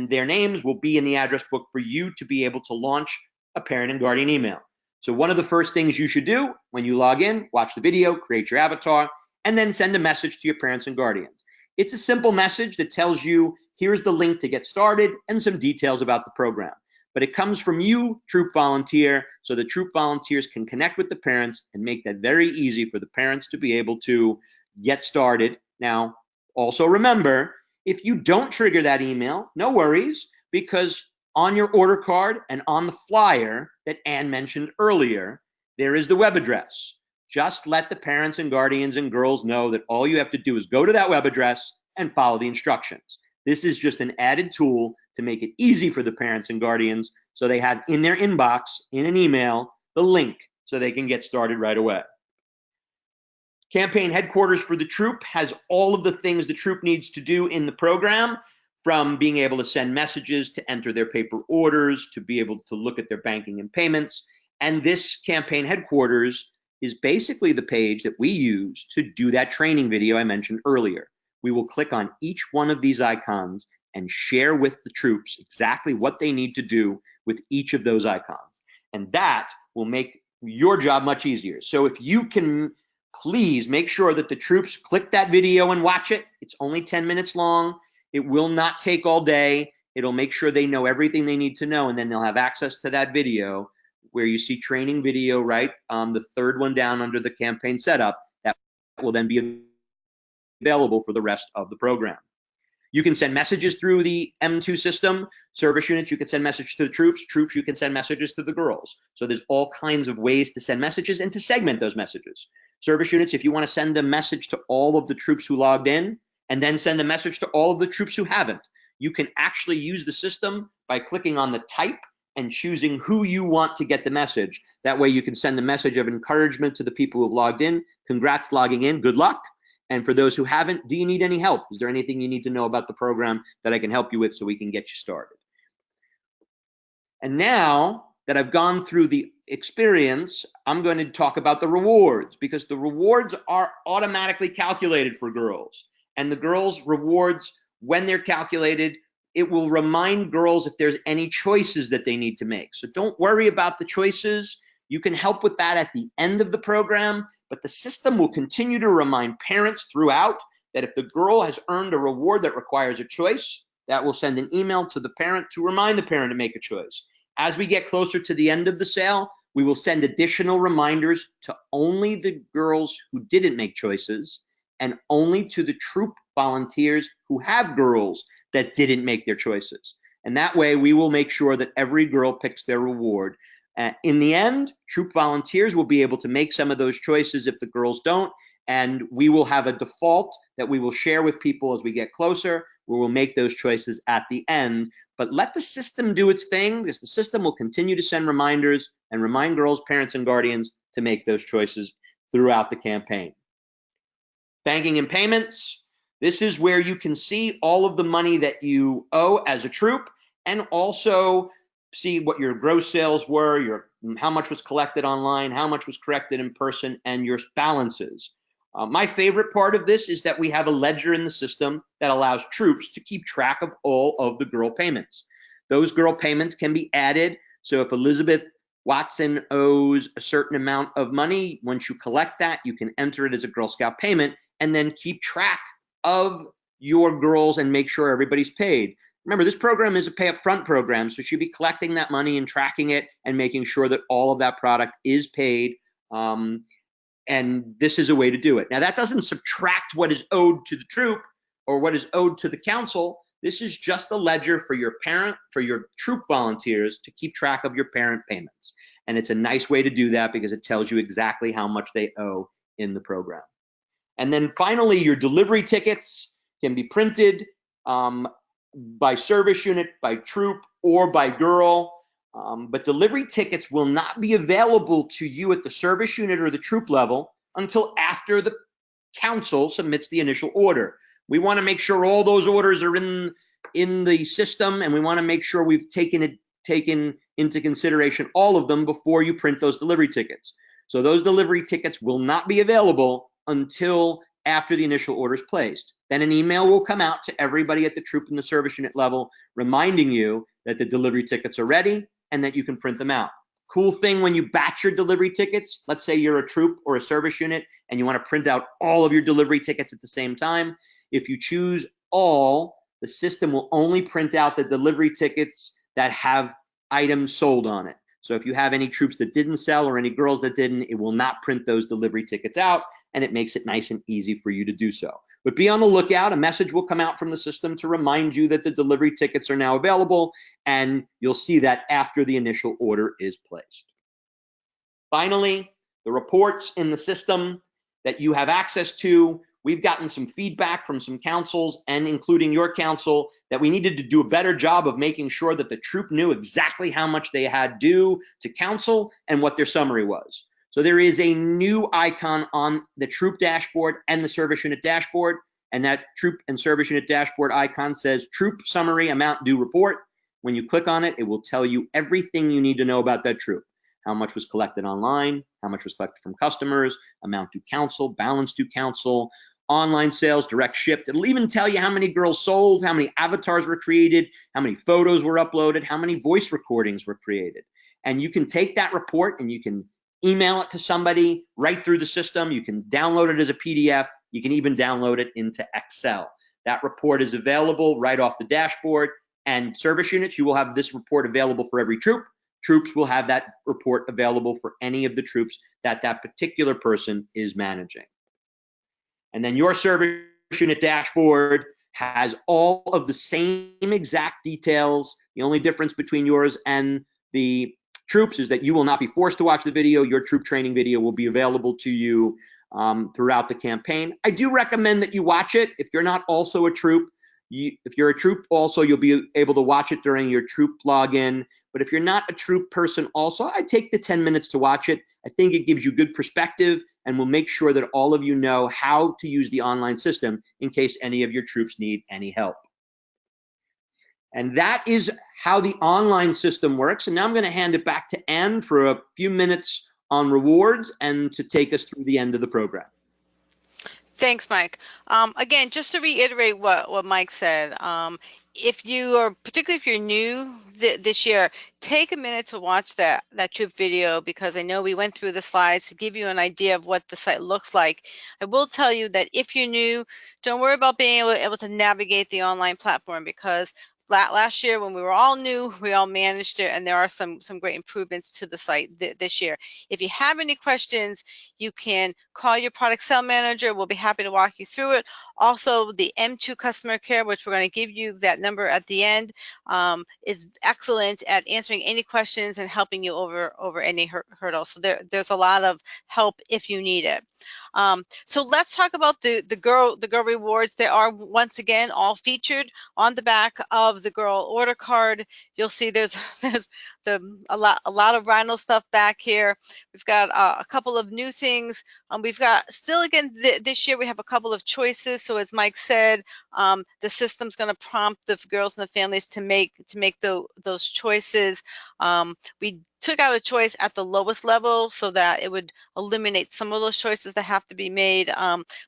their names will be in the address book for you to be able to launch a parent and guardian email. So one of the first things you should do when you log in, watch the video, create your avatar, and then send a message to your parents and guardians. It's a simple message that tells you, here's the link to get started and some details about the program. But it comes from you, troop volunteer, so the troop volunteers can connect with the parents and make that very easy for the parents to be able to get started. Now, also remember, if you don't trigger that email, no worries, because on your order card and on the flyer that Ann mentioned earlier, there is the web address. Just let the parents and guardians and girls know that all you have to do is go to that web address and follow the instructions. This is just an added tool to make it easy for the parents and guardians so they have in their inbox, in an email, the link so they can get started right away. Campaign headquarters for the troop has all of the things the troop needs to do in the program, from being able to send messages, to enter their paper orders, to be able to look at their banking and payments. And this campaign headquarters is basically the page that we use to do that training video I mentioned earlier. We will click on each one of these icons and share with the troops exactly what they need to do with each of those icons. And that will make your job much easier. So if you can please make sure that the troops click that video and watch it. It's only 10 minutes long. It will not take all day. It'll make sure they know everything they need to know, and then they'll have access to that video where you see training video, right? The third one down under the campaign setup, that will then be available for the rest of the program. You can send messages through the M2 system. Service units, you can send messages to the troops. Troops, you can send messages to the girls. So there's all kinds of ways to send messages and to segment those messages. Service units, if you want to send a message to all of the troops who logged in and then send a message to all of the troops who haven't, you can actually use the system by clicking on the type and choosing who you want to get the message. That way you can send the message of encouragement to the people who've logged in. Congrats logging in, good luck. And for those who haven't, do you need any help? Is there anything you need to know about the program that I can help you with so we can get you started? And now that I've gone through the experience, I'm going to talk about the rewards, because the rewards are automatically calculated for girls. And the girls' rewards, when they're calculated, it will remind girls if there's any choices that they need to make. So don't worry about the choices. You can help with that at the end of the program, but the system will continue to remind parents throughout that if the girl has earned a reward that requires a choice, that will send an email to the parent to remind the parent to make a choice. As we get closer to the end of the sale, we will send additional reminders to only the girls who didn't make choices and only to the troop volunteers who have girls that didn't make their choices. And that way we will make sure that every girl picks their reward. In the end, troop volunteers will be able to make some of those choices if the girls don't, and we will have a default that we will share with people as we get closer, where we'll make those choices at the end. But let the system do its thing, because the system will continue to send reminders and remind girls, parents, and guardians to make those choices throughout the campaign. Banking and payments. This is where you can see all of the money that you owe as a troop, and also see what your gross sales were, how much was collected online, how much was collected in person, and your balances. My favorite part of this is that we have a ledger in the system that allows troops to keep track of all of the girl payments. Those girl payments can be added. So if Elizabeth Watson owes a certain amount of money, once you collect that, you can enter it as a Girl Scout payment and then keep track of your girls and make sure everybody's paid. Remember, this program is a pay up front program, so she'll be collecting that money and tracking it and making sure that all of that product is paid. And this is a way to do it. Now, that doesn't subtract what is owed to the troop or what is owed to the council. This is just a ledger for your troop volunteers to keep track of your parent payments. And it's a nice way to do that because it tells you exactly how much they owe in the program. And then finally, your delivery tickets can be printed by service unit, by troop, or by girl. But delivery tickets will not be available to you at the service unit or the troop level until after the council submits the initial order. We want to make sure all those orders are in the system, and we want to make sure we've taken into consideration all of them before you print those delivery tickets. So those delivery tickets will not be available until after the initial order is placed. Then an email will come out to everybody at the troop and the service unit level reminding you that the delivery tickets are ready and that you can print them out. Cool thing when you batch your delivery tickets, let's say you're a troop or a service unit and you want to print out all of your delivery tickets at the same time. If you choose all, the system will only print out the delivery tickets that have items sold on it. So if you have any troops that didn't sell or any girls that didn't, it will not print those delivery tickets out, and it makes it nice and easy for you to do so. But be on the lookout. A message will come out from the system to remind you that the delivery tickets are now available, and you'll see that after the initial order is placed. Finally, the reports in the system that you have access to. We've gotten some feedback from some councils, and including your council, that we needed to do a better job of making sure that the troop knew exactly how much they had due to council and what their summary was. So there is a new icon on the troop dashboard and the service unit dashboard, and that troop and service unit dashboard icon says Troop Summary Amount Due Report. When you click on it, it will tell you everything you need to know about that troop. How much was collected online, how much was collected from customers, amount due council, balance due council, online sales, direct shipped. It'll even tell you how many girls sold, how many avatars were created, how many photos were uploaded, how many voice recordings were created. And you can take that report and you can email it to somebody right through the system. You can download it as a PDF. You can even download it into Excel. That report is available right off the dashboard. And service units, you will have this report available for every troop. Troops will have that report available for any of the troops that that particular person is managing. And then your service unit dashboard has all of the same exact details. The only difference between yours and the troops is that you will not be forced to watch the video. Your troop training video will be available to you throughout the campaign. I do recommend that you watch it. If you're not also a troop, if you're a troop also, you'll be able to watch it during your troop login. But if you're not a troop person also, I take the 10 minutes to watch it. I think it gives you good perspective and will make sure that all of you know how to use the online system in case any of your troops need any help. And that is how the online system works. And now I'm going to hand it back to Ann for a few minutes on rewards and to take us through the end of the program. Thanks, Mike. Again, just to reiterate what Mike said, if you are, particularly if you're new this year, take a minute to watch that troop video, because I know we went through the slides to give you an idea of what the site looks like. I will tell you that if you're new, don't worry about being able to navigate the online platform, because last year when we were all new, we all managed it, and there are some great improvements to the site this year. If you have any questions, you can call your product sale manager. We'll be happy to walk you through it. Also, the M2 customer care, which we're going to give you that number at the end, is excellent at answering any questions and helping you over any hurdles. So there's a lot of help if you need it. So let's talk about the girl rewards. They are once again all featured on the back of the girl order card. You'll see there's a lot of Rhino stuff back here. We've got a couple of new things. We've got still, again, this year we have a couple of choices. So as Mike said, the system's going to prompt the girls and the families to make those choices. We took out a choice at the lowest level so that it would eliminate some of those choices that have to be made.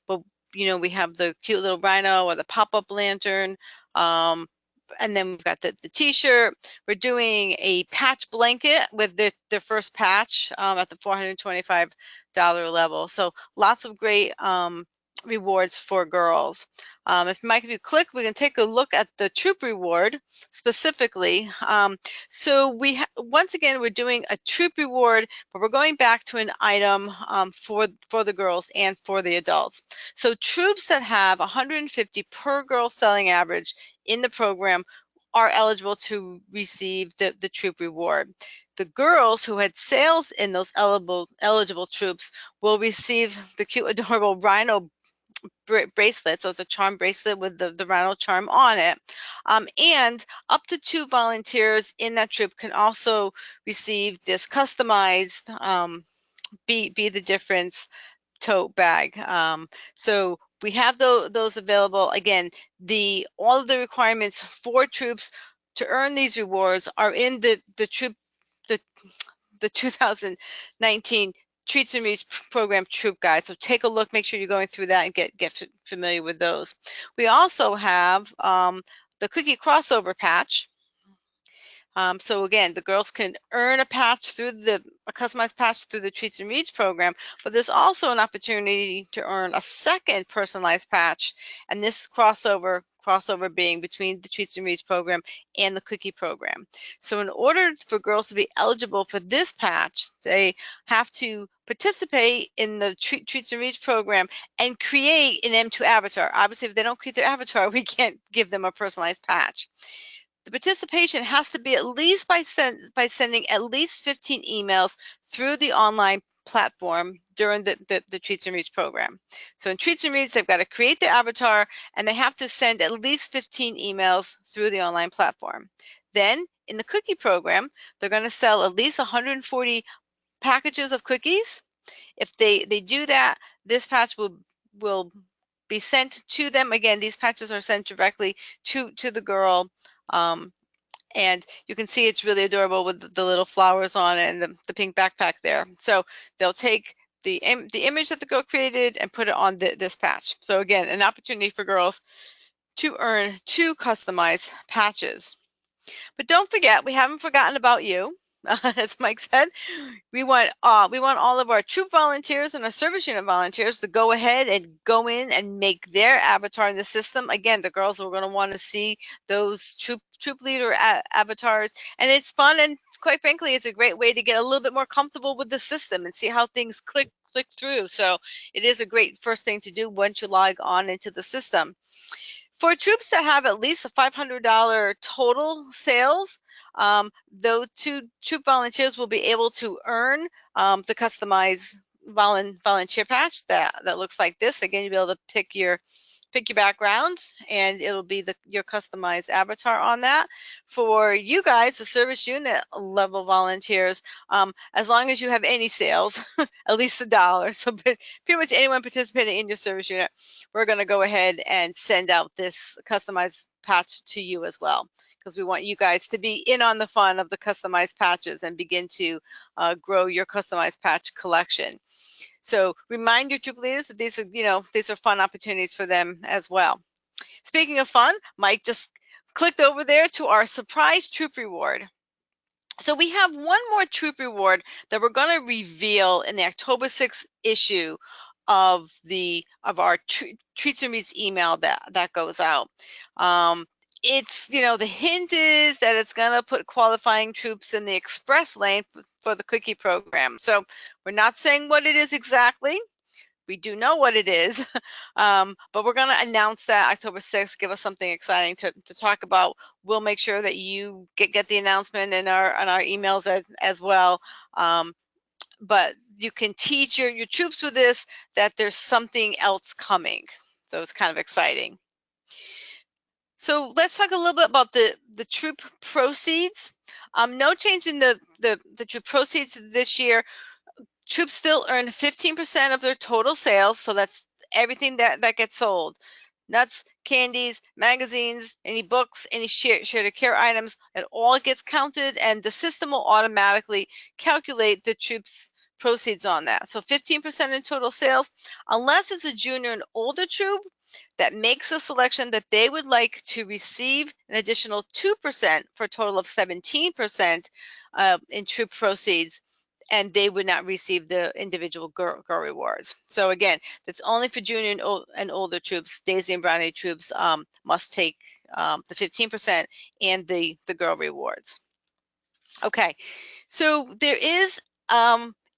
But we have the cute little rhino or the pop-up lantern. And then we've got the t-shirt. We're doing a patch blanket with their first patch at the $425 level. So lots of great rewards for girls. Mike, if you click, we can take a look at the troop reward specifically. So once again, we're doing a troop reward, but we're going back to an item for the girls and for the adults. So troops that have 150 per girl selling average in the program are eligible to receive the troop reward. The girls who had sales in those eligible troops will receive the cute, adorable rhino bracelet. So it's a charm bracelet with the rhino charm on it. And up to 2 volunteers in that troop can also receive this customized Be the Difference tote bag. So we have those available. Again, all of the requirements for troops to earn these rewards are in the 2019 Treats and Reads Program Troop Guide. So take a look, make sure you're going through that and get familiar with those. We also have the cookie crossover patch. So again, the girls can earn a patch through a customized patch through the Treats and Reads program, but there's also an opportunity to earn a second personalized patch, and this crossover being between the Treats and Reads program and the cookie program. So in order for girls to be eligible for this patch, they have to participate in the Treats and Reads program and create an M2 avatar. Obviously, if they don't create their avatar, we can't give them a personalized patch. The participation has to be at least by sending at least 15 emails through the online platform during the Treats and Reads program. So in Treats and Reads, they've got to create their avatar and they have to send at least 15 emails through the online platform. Then in the cookie program, they're going to sell at least 140 packages of cookies. If they do that, this patch will be sent to them. Again, these patches are sent directly to the girl. And you can see it's really adorable with the little flowers on it and the pink backpack there. So they'll take the image that the girl created and put it on this patch. So again, an opportunity for girls to earn 2 customized patches. But don't forget, we haven't forgotten about you. as Mike said, we want all of our troop volunteers and our service unit volunteers to go ahead and go in and make their avatar in the system. Again, the girls are going to want to see those troop leader avatars, and it's fun, and quite frankly, it's a great way to get a little bit more comfortable with the system and see how things click through. So it is a great first thing to do once you log on into the system. For troops that have at least a $500 total sales, those two troop volunteers will be able to earn the customized volunteer patch that looks like this. Again, you'll be able to pick your background, and it'll be your customized avatar on that. For you guys, the service unit level volunteers, as long as you have any sales, at least $1, so pretty much anyone participating in your service unit, we're going to go ahead and send out this customized patch to you as well, because we want you guys to be in on the fun of the customized patches and begin to grow your customized patch collection. So remind your troop leaders that these are fun opportunities for them as well. Speaking of fun, Mike just clicked over there to our surprise troop reward. So we have one more troop reward that we're going to reveal in the October 6th issue of our Treats and Meets email that goes out. It's, the hint is that it's going to put qualifying troops in the express lane for the cookie program. So we're not saying what it is exactly. We do know what it is, but we're going to announce that October 6th. Give us something exciting to talk about. We'll make sure that you get the announcement in our emails as well. But you can teach your troops with this that there's something else coming. So it's kind of exciting. So let's talk a little bit about the troop proceeds. No change in the troop proceeds this year. Troops still earn 15% of their total sales, so that's everything that gets sold. Nuts, candies, magazines, any books, any shared care items, it all gets counted, and the system will automatically calculate the troops' proceeds on that. So 15% in total sales, unless it's a junior and older troop that makes a selection that they would like to receive an additional 2% for a total of 17% in troop proceeds, and they would not receive the individual girl rewards. So again, that's only for junior and older troops. Daisy and Brownie troops must take the 15% and the girl rewards. Okay, so there is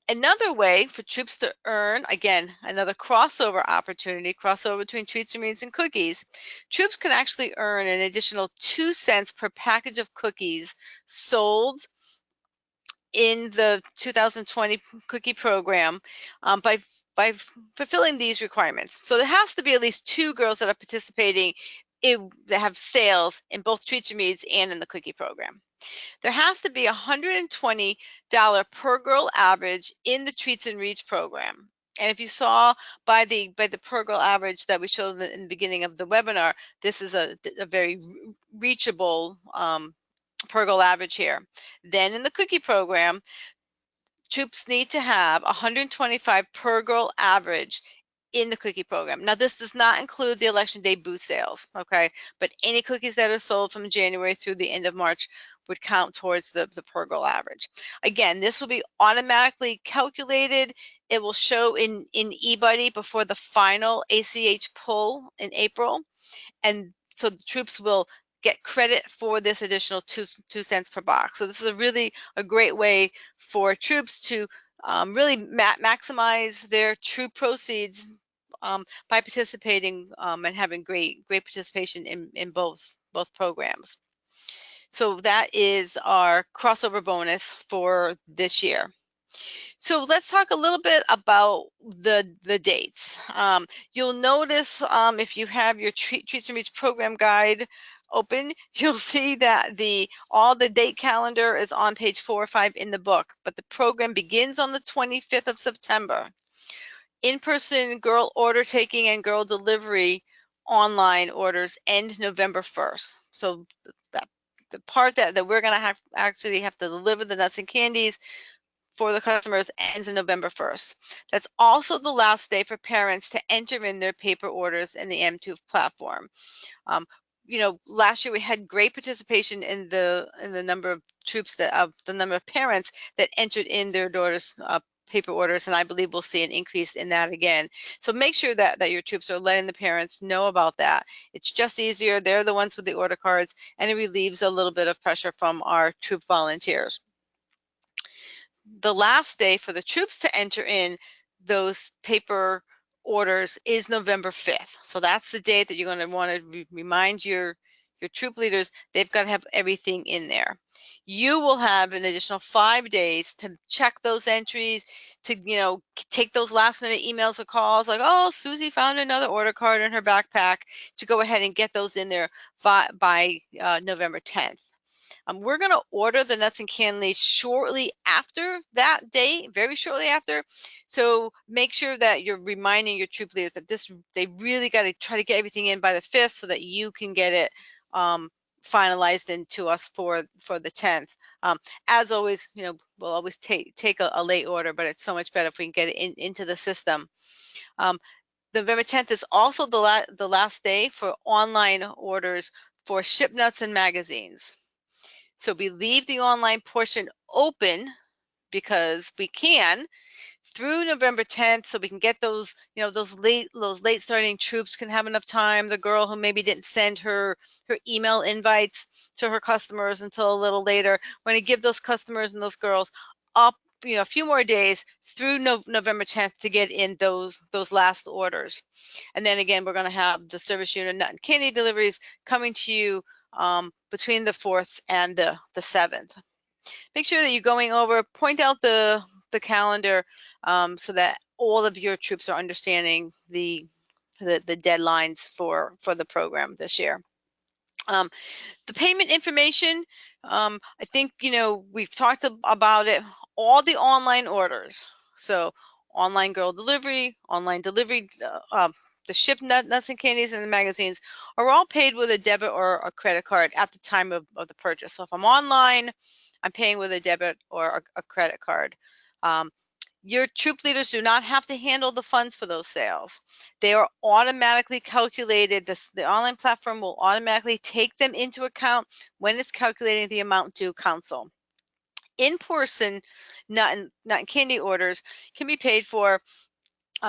another way for troops to earn, again, another crossover opportunity, crossover between treats and meats and cookies. Troops can actually earn an additional 2 cents per package of cookies sold in the 2020 cookie program by fulfilling these requirements. So there has to be at least 2 girls that are participating that have sales in both treats and meats and in the cookie program. There has to be $120 per girl average in the treats and meats program. And if you saw by the per girl average that we showed in the beginning of the webinar, this is a very reachable per girl average here. Then in the cookie program, troops need to have 125 per girl average in the cookie program. Now, this does not include the election day booth sales, okay? But any cookies that are sold from January through the end of March would count towards the per girl average. Again, this will be automatically calculated. It will show in eBuddy before the final ACH pull in April. And so the troops will get credit for this additional 2 cents per box. So this is a great way for troops to really maximize their troop proceeds by participating and having great participation in both programs. So that is our crossover bonus for this year. So let's talk a little bit about the dates. You'll notice if you have your Treats and Meats program guide open, you'll see that all the date calendar is on page 4 or 5 in the book, but the program begins on the 25th of September. In-person girl order taking and girl delivery online orders end November 1st. So the part that we're going to actually have to deliver the nuts and candies for the customers ends on November 1st. That's also the last day for parents to enter in their paper orders in the M2 platform. last year we had great participation in the number of troops the number of parents that entered in their daughters' paper orders, and I believe we'll see an increase in that again. So make sure that your troops are letting the parents know about that. It's just easier. They're the ones with the order cards, and it relieves a little bit of pressure from our troop volunteers. The last day for the troops to enter in those paper orders is November 5th. So that's the date that you're going to want to remind your troop leaders they've got to have everything in there. You will have an additional 5 days to check those entries, to take those last minute emails or calls like, oh, Susie found another order card in her backpack, to go ahead and get those in there by November 10th. We're going to order the nuts and candies shortly after that day, very shortly after. So make sure that you're reminding your troop leaders that they really got to try to get everything in by the 5th so that you can get it finalized into us for the 10th. As always, we'll always take a late order, but it's so much better if we can get it into the system. November 10th is also the last day for online orders for ship nuts and magazines. So we leave the online portion open because we can through November 10th, so we can get those, those late starting troops can have enough time. The girl who maybe didn't send her email invites to her customers until a little later, we're going to give those customers and those girls up, a few more days through November 10th to get in those last orders. And then again, we're going to have the service unit nut and candy deliveries coming to you between the 4th and the 7th. Make sure that you're going over, point out the calendar so that all of your troops are understanding the deadlines for the program this year. The payment information, I think, we've talked about it, all the online orders. So online girl delivery, online delivery, the ship nuts and candies and the magazines are all paid with a debit or a credit card at the time of the purchase. So if I'm online, I'm paying with a debit or a credit card. Your troop leaders do not have to handle the funds for those sales. They are automatically calculated. The online platform will automatically take them into account when it's calculating the amount due council. In-person nut and candy orders can be paid for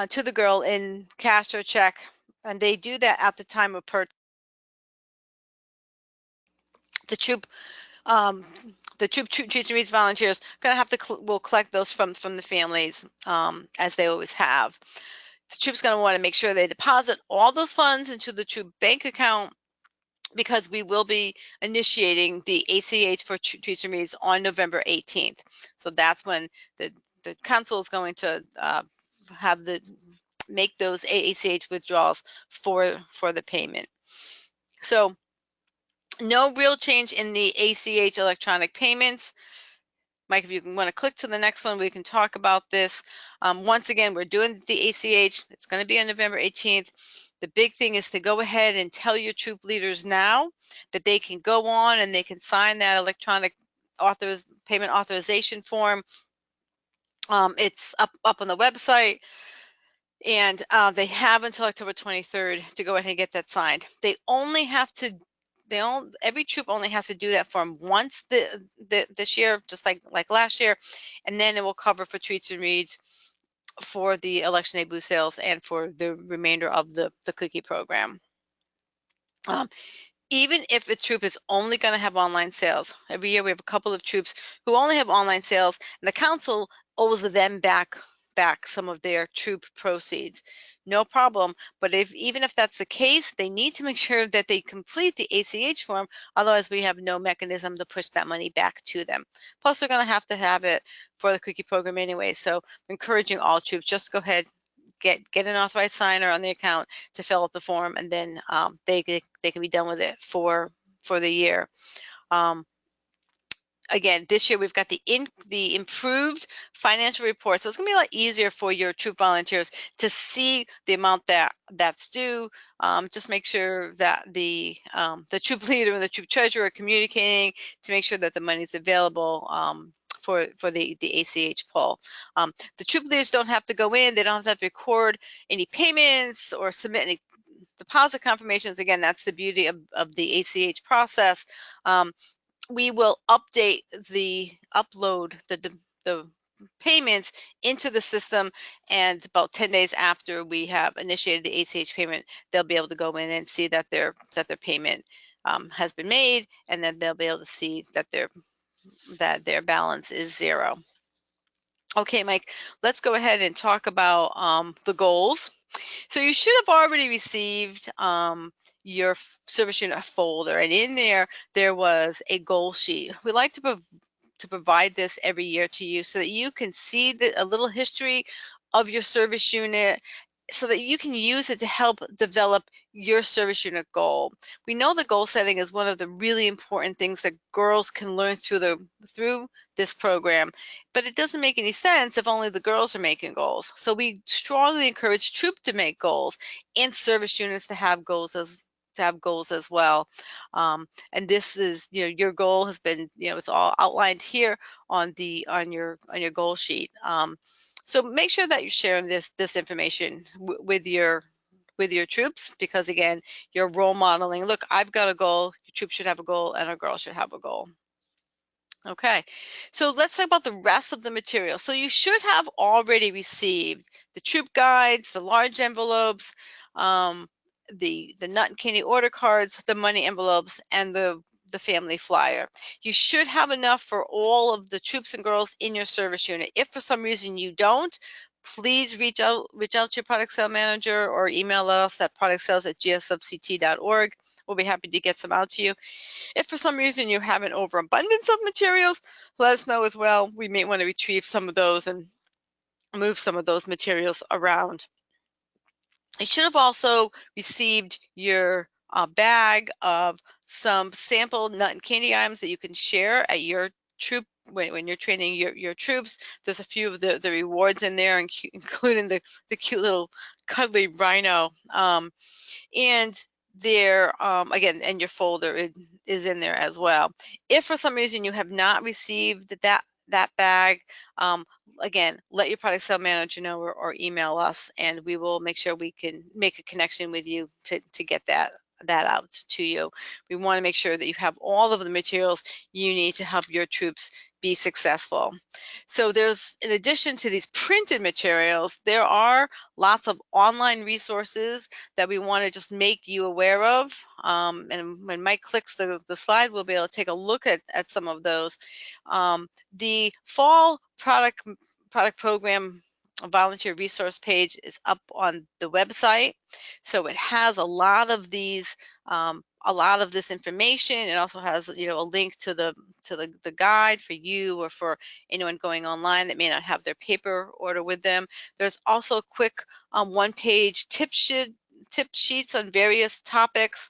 to the girl in cash or check, and they do that at the time of purchase. The troop treats and reads volunteers gonna have to will collect those from the families as they always have. The troop's gonna want to make sure they deposit all those funds into the troop bank account because we will be initiating the ACH for treats and reads on November 18th. So that's when the council is going to make those ACH withdrawals for the payment. So no real change in the ACH electronic payments. Mike, if you want to click to the next one, we can talk about this. Once again, we're doing the ACH. It's going to be on November 18th. The big thing is to go ahead and tell your troop leaders now that they can go on and they can sign that electronic payment authorization form. It's up on the website. And they have until October 23rd to go ahead and get that signed. Every troop only has to do that form once this year, just like last year, and then it will cover for treats and reads for the election day booth sales and for the remainder of the cookie program. Even if a troop is only going to have online sales, every year we have a couple of troops who only have online sales, and the council owes them back some of their troop proceeds. No problem, but even if that's the case, they need to make sure that they complete the ACH form, otherwise we have no mechanism to push that money back to them. Plus, they're going to have it for the cookie program anyway, so I'm encouraging all troops, just go ahead, get an authorized signer on the account to fill out the form, and then they can be done with it for the year. Again, this year we've got the improved financial report, so it's going to be a lot easier for your troop volunteers to see the amount that's due. Just make sure that the troop leader and the troop treasurer are communicating to make sure that the money is available for the ACH poll. The troop leaders don't have to go in; they don't have to record any payments or submit any deposit confirmations, again, that's the beauty of the ACH process. We will update upload the payments into the system, and about 10 days after we have initiated the ACH payment, they'll be able to go in and see that their payment has been made, and then they'll be able to see that their balance is zero. Okay, Mike, let's go ahead and talk about the goals. So you should have already received your service unit folder, and in there was a goal sheet. We like to provide this every year to you so that you can see a little history of your service unit, so that you can use it to help develop your service unit goal. We know that goal setting is one of the really important things that girls can learn through this program, but it doesn't make any sense if only the girls are making goals. So we strongly encourage troop to make goals and service units to have goals as well. And this is, your goal has been, it's all outlined here on your goal sheet. So make sure that you're sharing this information with your troops, because again, you're role modeling. Look, I've got a goal. Your troop should have a goal, and a girl should have a goal. Okay, so let's talk about the rest of the material. So you should have already received the troop guides, the large envelopes, the nut and candy order cards, the money envelopes, and the family flyer. You should have enough for all of the troops and girls in your service unit. If for some reason you don't, please reach out to your product sale manager or email us at productsales@gsfct.org. We'll be happy to get some out to you. If for some reason you have an overabundance of materials, let us know as well. We may want to retrieve some of those and move some of those materials around. You should have also received your bag of some sample nut and candy items that you can share at your troop when you're training your troops. There's a few of the rewards in there, including the cute little cuddly rhino. And there, again, and your folder is in there as well. If for some reason you have not received that bag, again, let your product sale manager know, or email us, and we will make sure we can make a connection with you to get that out to you. We want to make sure that you have all of the materials you need to help your troops be successful. So there's, in addition to these printed materials, there are lots of online resources that we want to just make you aware of. And when Mike clicks the slide, we'll be able to take a look at some of those. The fall product program volunteer resource page is up on the website. So it has a lot of this information. It also has, a link to the guide for you or for anyone going online that may not have their paper order with them. There's also quick one-page tip sheets on various topics.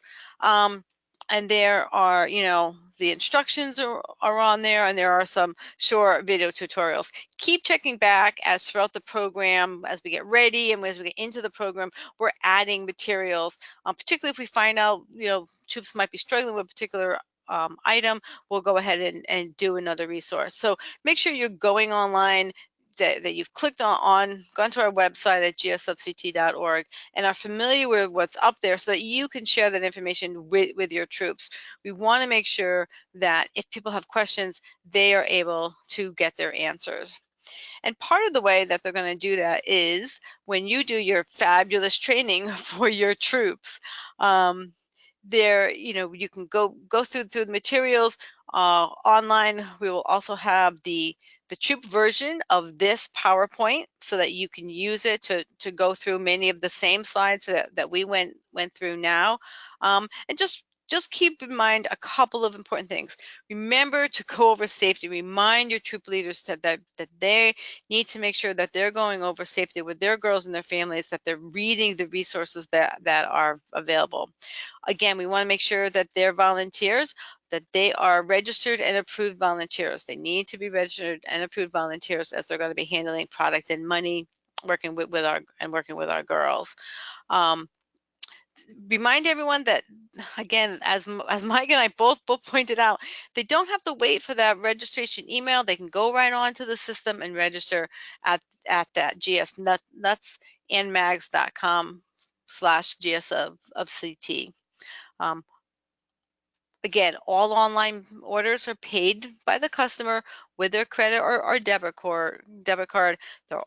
And there are, the instructions are on there, and there are some short video tutorials. Keep checking back as throughout the program, as we get ready and as we get into the program, we're adding materials, particularly if we find out, troops might be struggling with a particular item, we'll go ahead and do another resource. So make sure you're going online, that you've clicked gone to our website at gsfct.org and are familiar with what's up there, so that you can share that information with your troops. We want to make sure that if people have questions, they are able to get their answers. And part of the way that they're going to do that is when you do your fabulous training for your troops. You can go through the materials online. We will also have the troop version of this PowerPoint, so that you can use it to go through many of the same slides that we went through now. And just keep in mind a couple of important things. Remember to go over safety. Remind your troop leaders that they need to make sure that they're going over safety with their girls and their families, that they're reading the resources that are available. Again, we want to make sure that they're volunteers, that they are registered and approved volunteers. They need to be registered and approved volunteers, as they're going to be handling product and money, working with our girls. Remind everyone that, again, as Mike and I both pointed out, they don't have to wait for that registration email. They can go right onto the system and register at that gsnutsandmags.com /GS of CT. Again, all online orders are paid by the customer with their credit or debit card.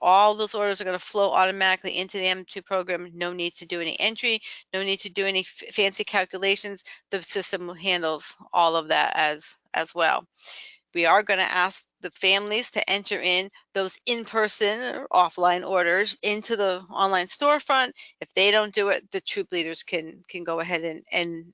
All those orders are going to flow automatically into the M2 program. No need to do any entry, no need to do any fancy calculations. The system handles all of that as well. We are going to ask the families to enter in those in-person or offline orders into the online storefront. If they don't do it, the troop leaders can go ahead and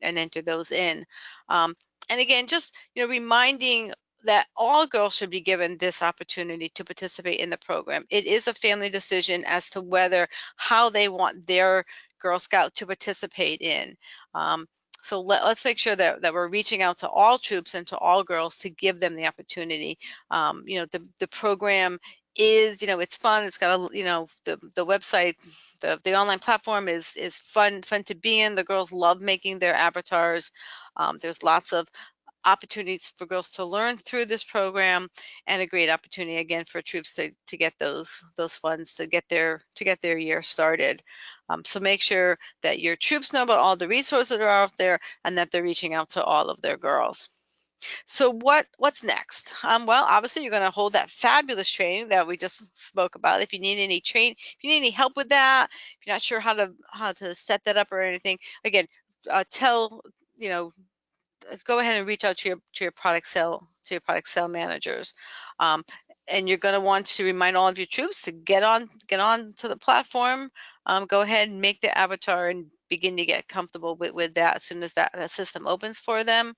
enter those in. And again, just reminding that all girls should be given this opportunity to participate in the program. It is a family decision as to how they want their Girl Scout to participate in. So let's make sure that we're reaching out to all troops and to all girls to give them the opportunity. The program is, it's fun. It's got the website, the online platform is fun to be in. The girls love making their avatars. There's lots of opportunities for girls to learn through this program, and a great opportunity again for troops to get those funds to get their year started. So make sure that your troops know about all the resources that are out there and that they're reaching out to all of their girls. So what's next? Well, obviously you're going to hold that fabulous training that we just spoke about. If you need any help with that, if you're not sure how to set that up or anything, again, go ahead and reach out to your product sale managers. And you're going to want to remind all of your troops to get on to the platform. Go ahead and make the avatar and begin to get comfortable with that as soon as that system opens for them.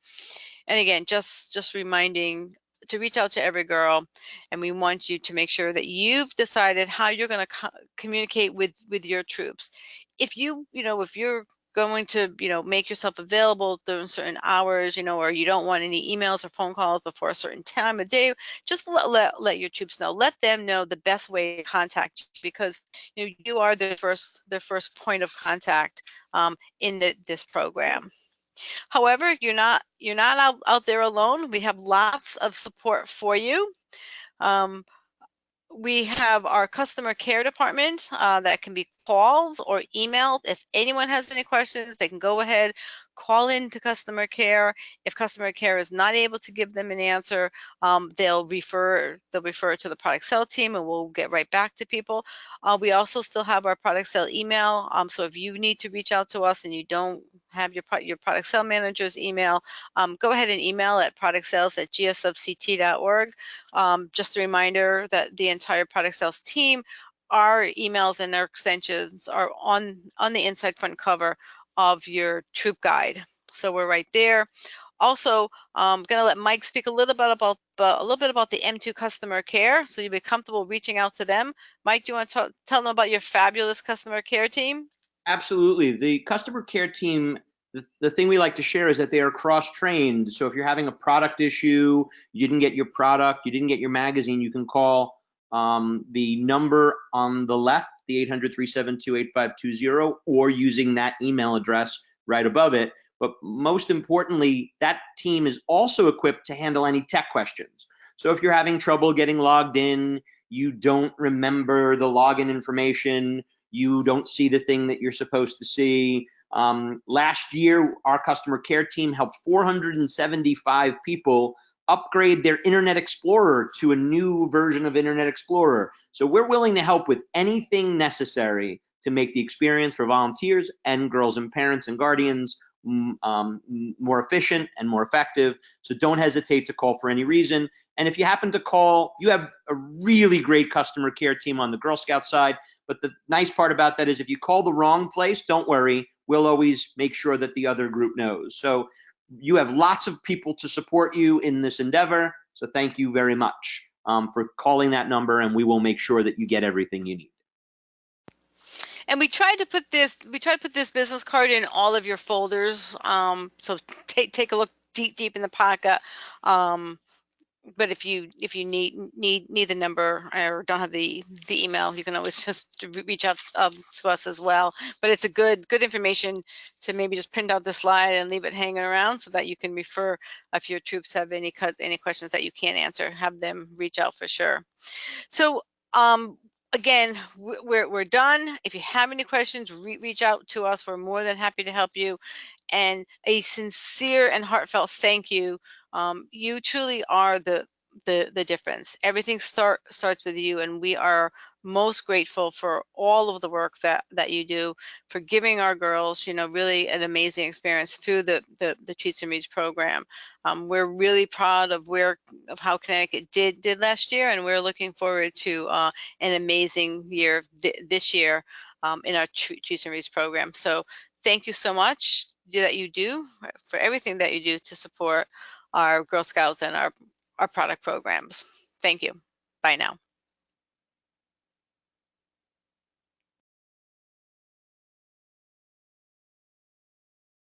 And again, just reminding to reach out to every girl, and we want you to make sure that you've decided how you're going to communicate with your troops. If you're going to make yourself available during certain hours, or you don't want any emails or phone calls before a certain time of day, just let your troops know. Let them know the best way to contact you, because you are their first point of contact in this program. However, you're not out there alone. We have lots of support for you. We have our customer care department that can be called or emailed. If anyone has any questions, they can go ahead, call in to customer care. If customer care is not able to give them an answer, they'll refer to the product sale team, and we'll get right back to people. We also still have our product sale email. So if you need to reach out to us and you don't have your product sale manager's email, go ahead and email at productsales@gsofct.org. Just a reminder that the entire product sales team, our emails and our extensions are on the inside front cover of your troop guide. So we're right there. Also, I'm going to let Mike speak a little bit about the M2 customer care, so you'll be comfortable reaching out to them. Mike, do you want to tell them about your fabulous customer care team? Absolutely. The customer care team, the thing we like to share is that they are cross-trained. So if you're having a product issue, you didn't get your product, you didn't get your magazine, you can call the number on the left, the 800-372-8520, or using that email address right above it. But most importantly, that team is also equipped to handle any tech questions. So if you're having trouble getting logged in, you don't remember the login information, you don't see the thing that you're supposed to see. Last year, our customer care team helped 475 people upgrade their Internet Explorer to a new version of Internet Explorer. So we're willing to help with anything necessary to make the experience for volunteers and girls and parents and guardians more efficient and more effective. So don't hesitate to call for any reason. And if you happen to call, you have a really great customer care team on the Girl Scout side. But the nice part about that is if you call the wrong place, don't worry. We'll always make sure that the other group knows. So you have lots of people to support you in this endeavor. So thank you very much for calling that number, and we will make sure that you get everything you need. And we tried to put this business card in all of your folders. So take a look deep in the pocket. But if you need the number or don't have the email, you can always just reach out to us as well. But it's a good information to maybe just print out the slide and leave it hanging around so that you can refer if your troops have any questions that you can't answer, have them reach out for sure. So again, we're done. If you have any questions, reach out to us. We're more than happy to help you. And a sincere and heartfelt thank you. You truly are the difference. Everything starts with you, and we are most grateful for all of the work that you do, for giving our girls, really an amazing experience through the Treats and Reads program. We're really proud of how Connecticut did last year, and we're looking forward to an amazing year this year in our Treats and Reads program. So thank you so much that you do for everything that you do to support our Girl Scouts and our product programs. Thank you. Bye now.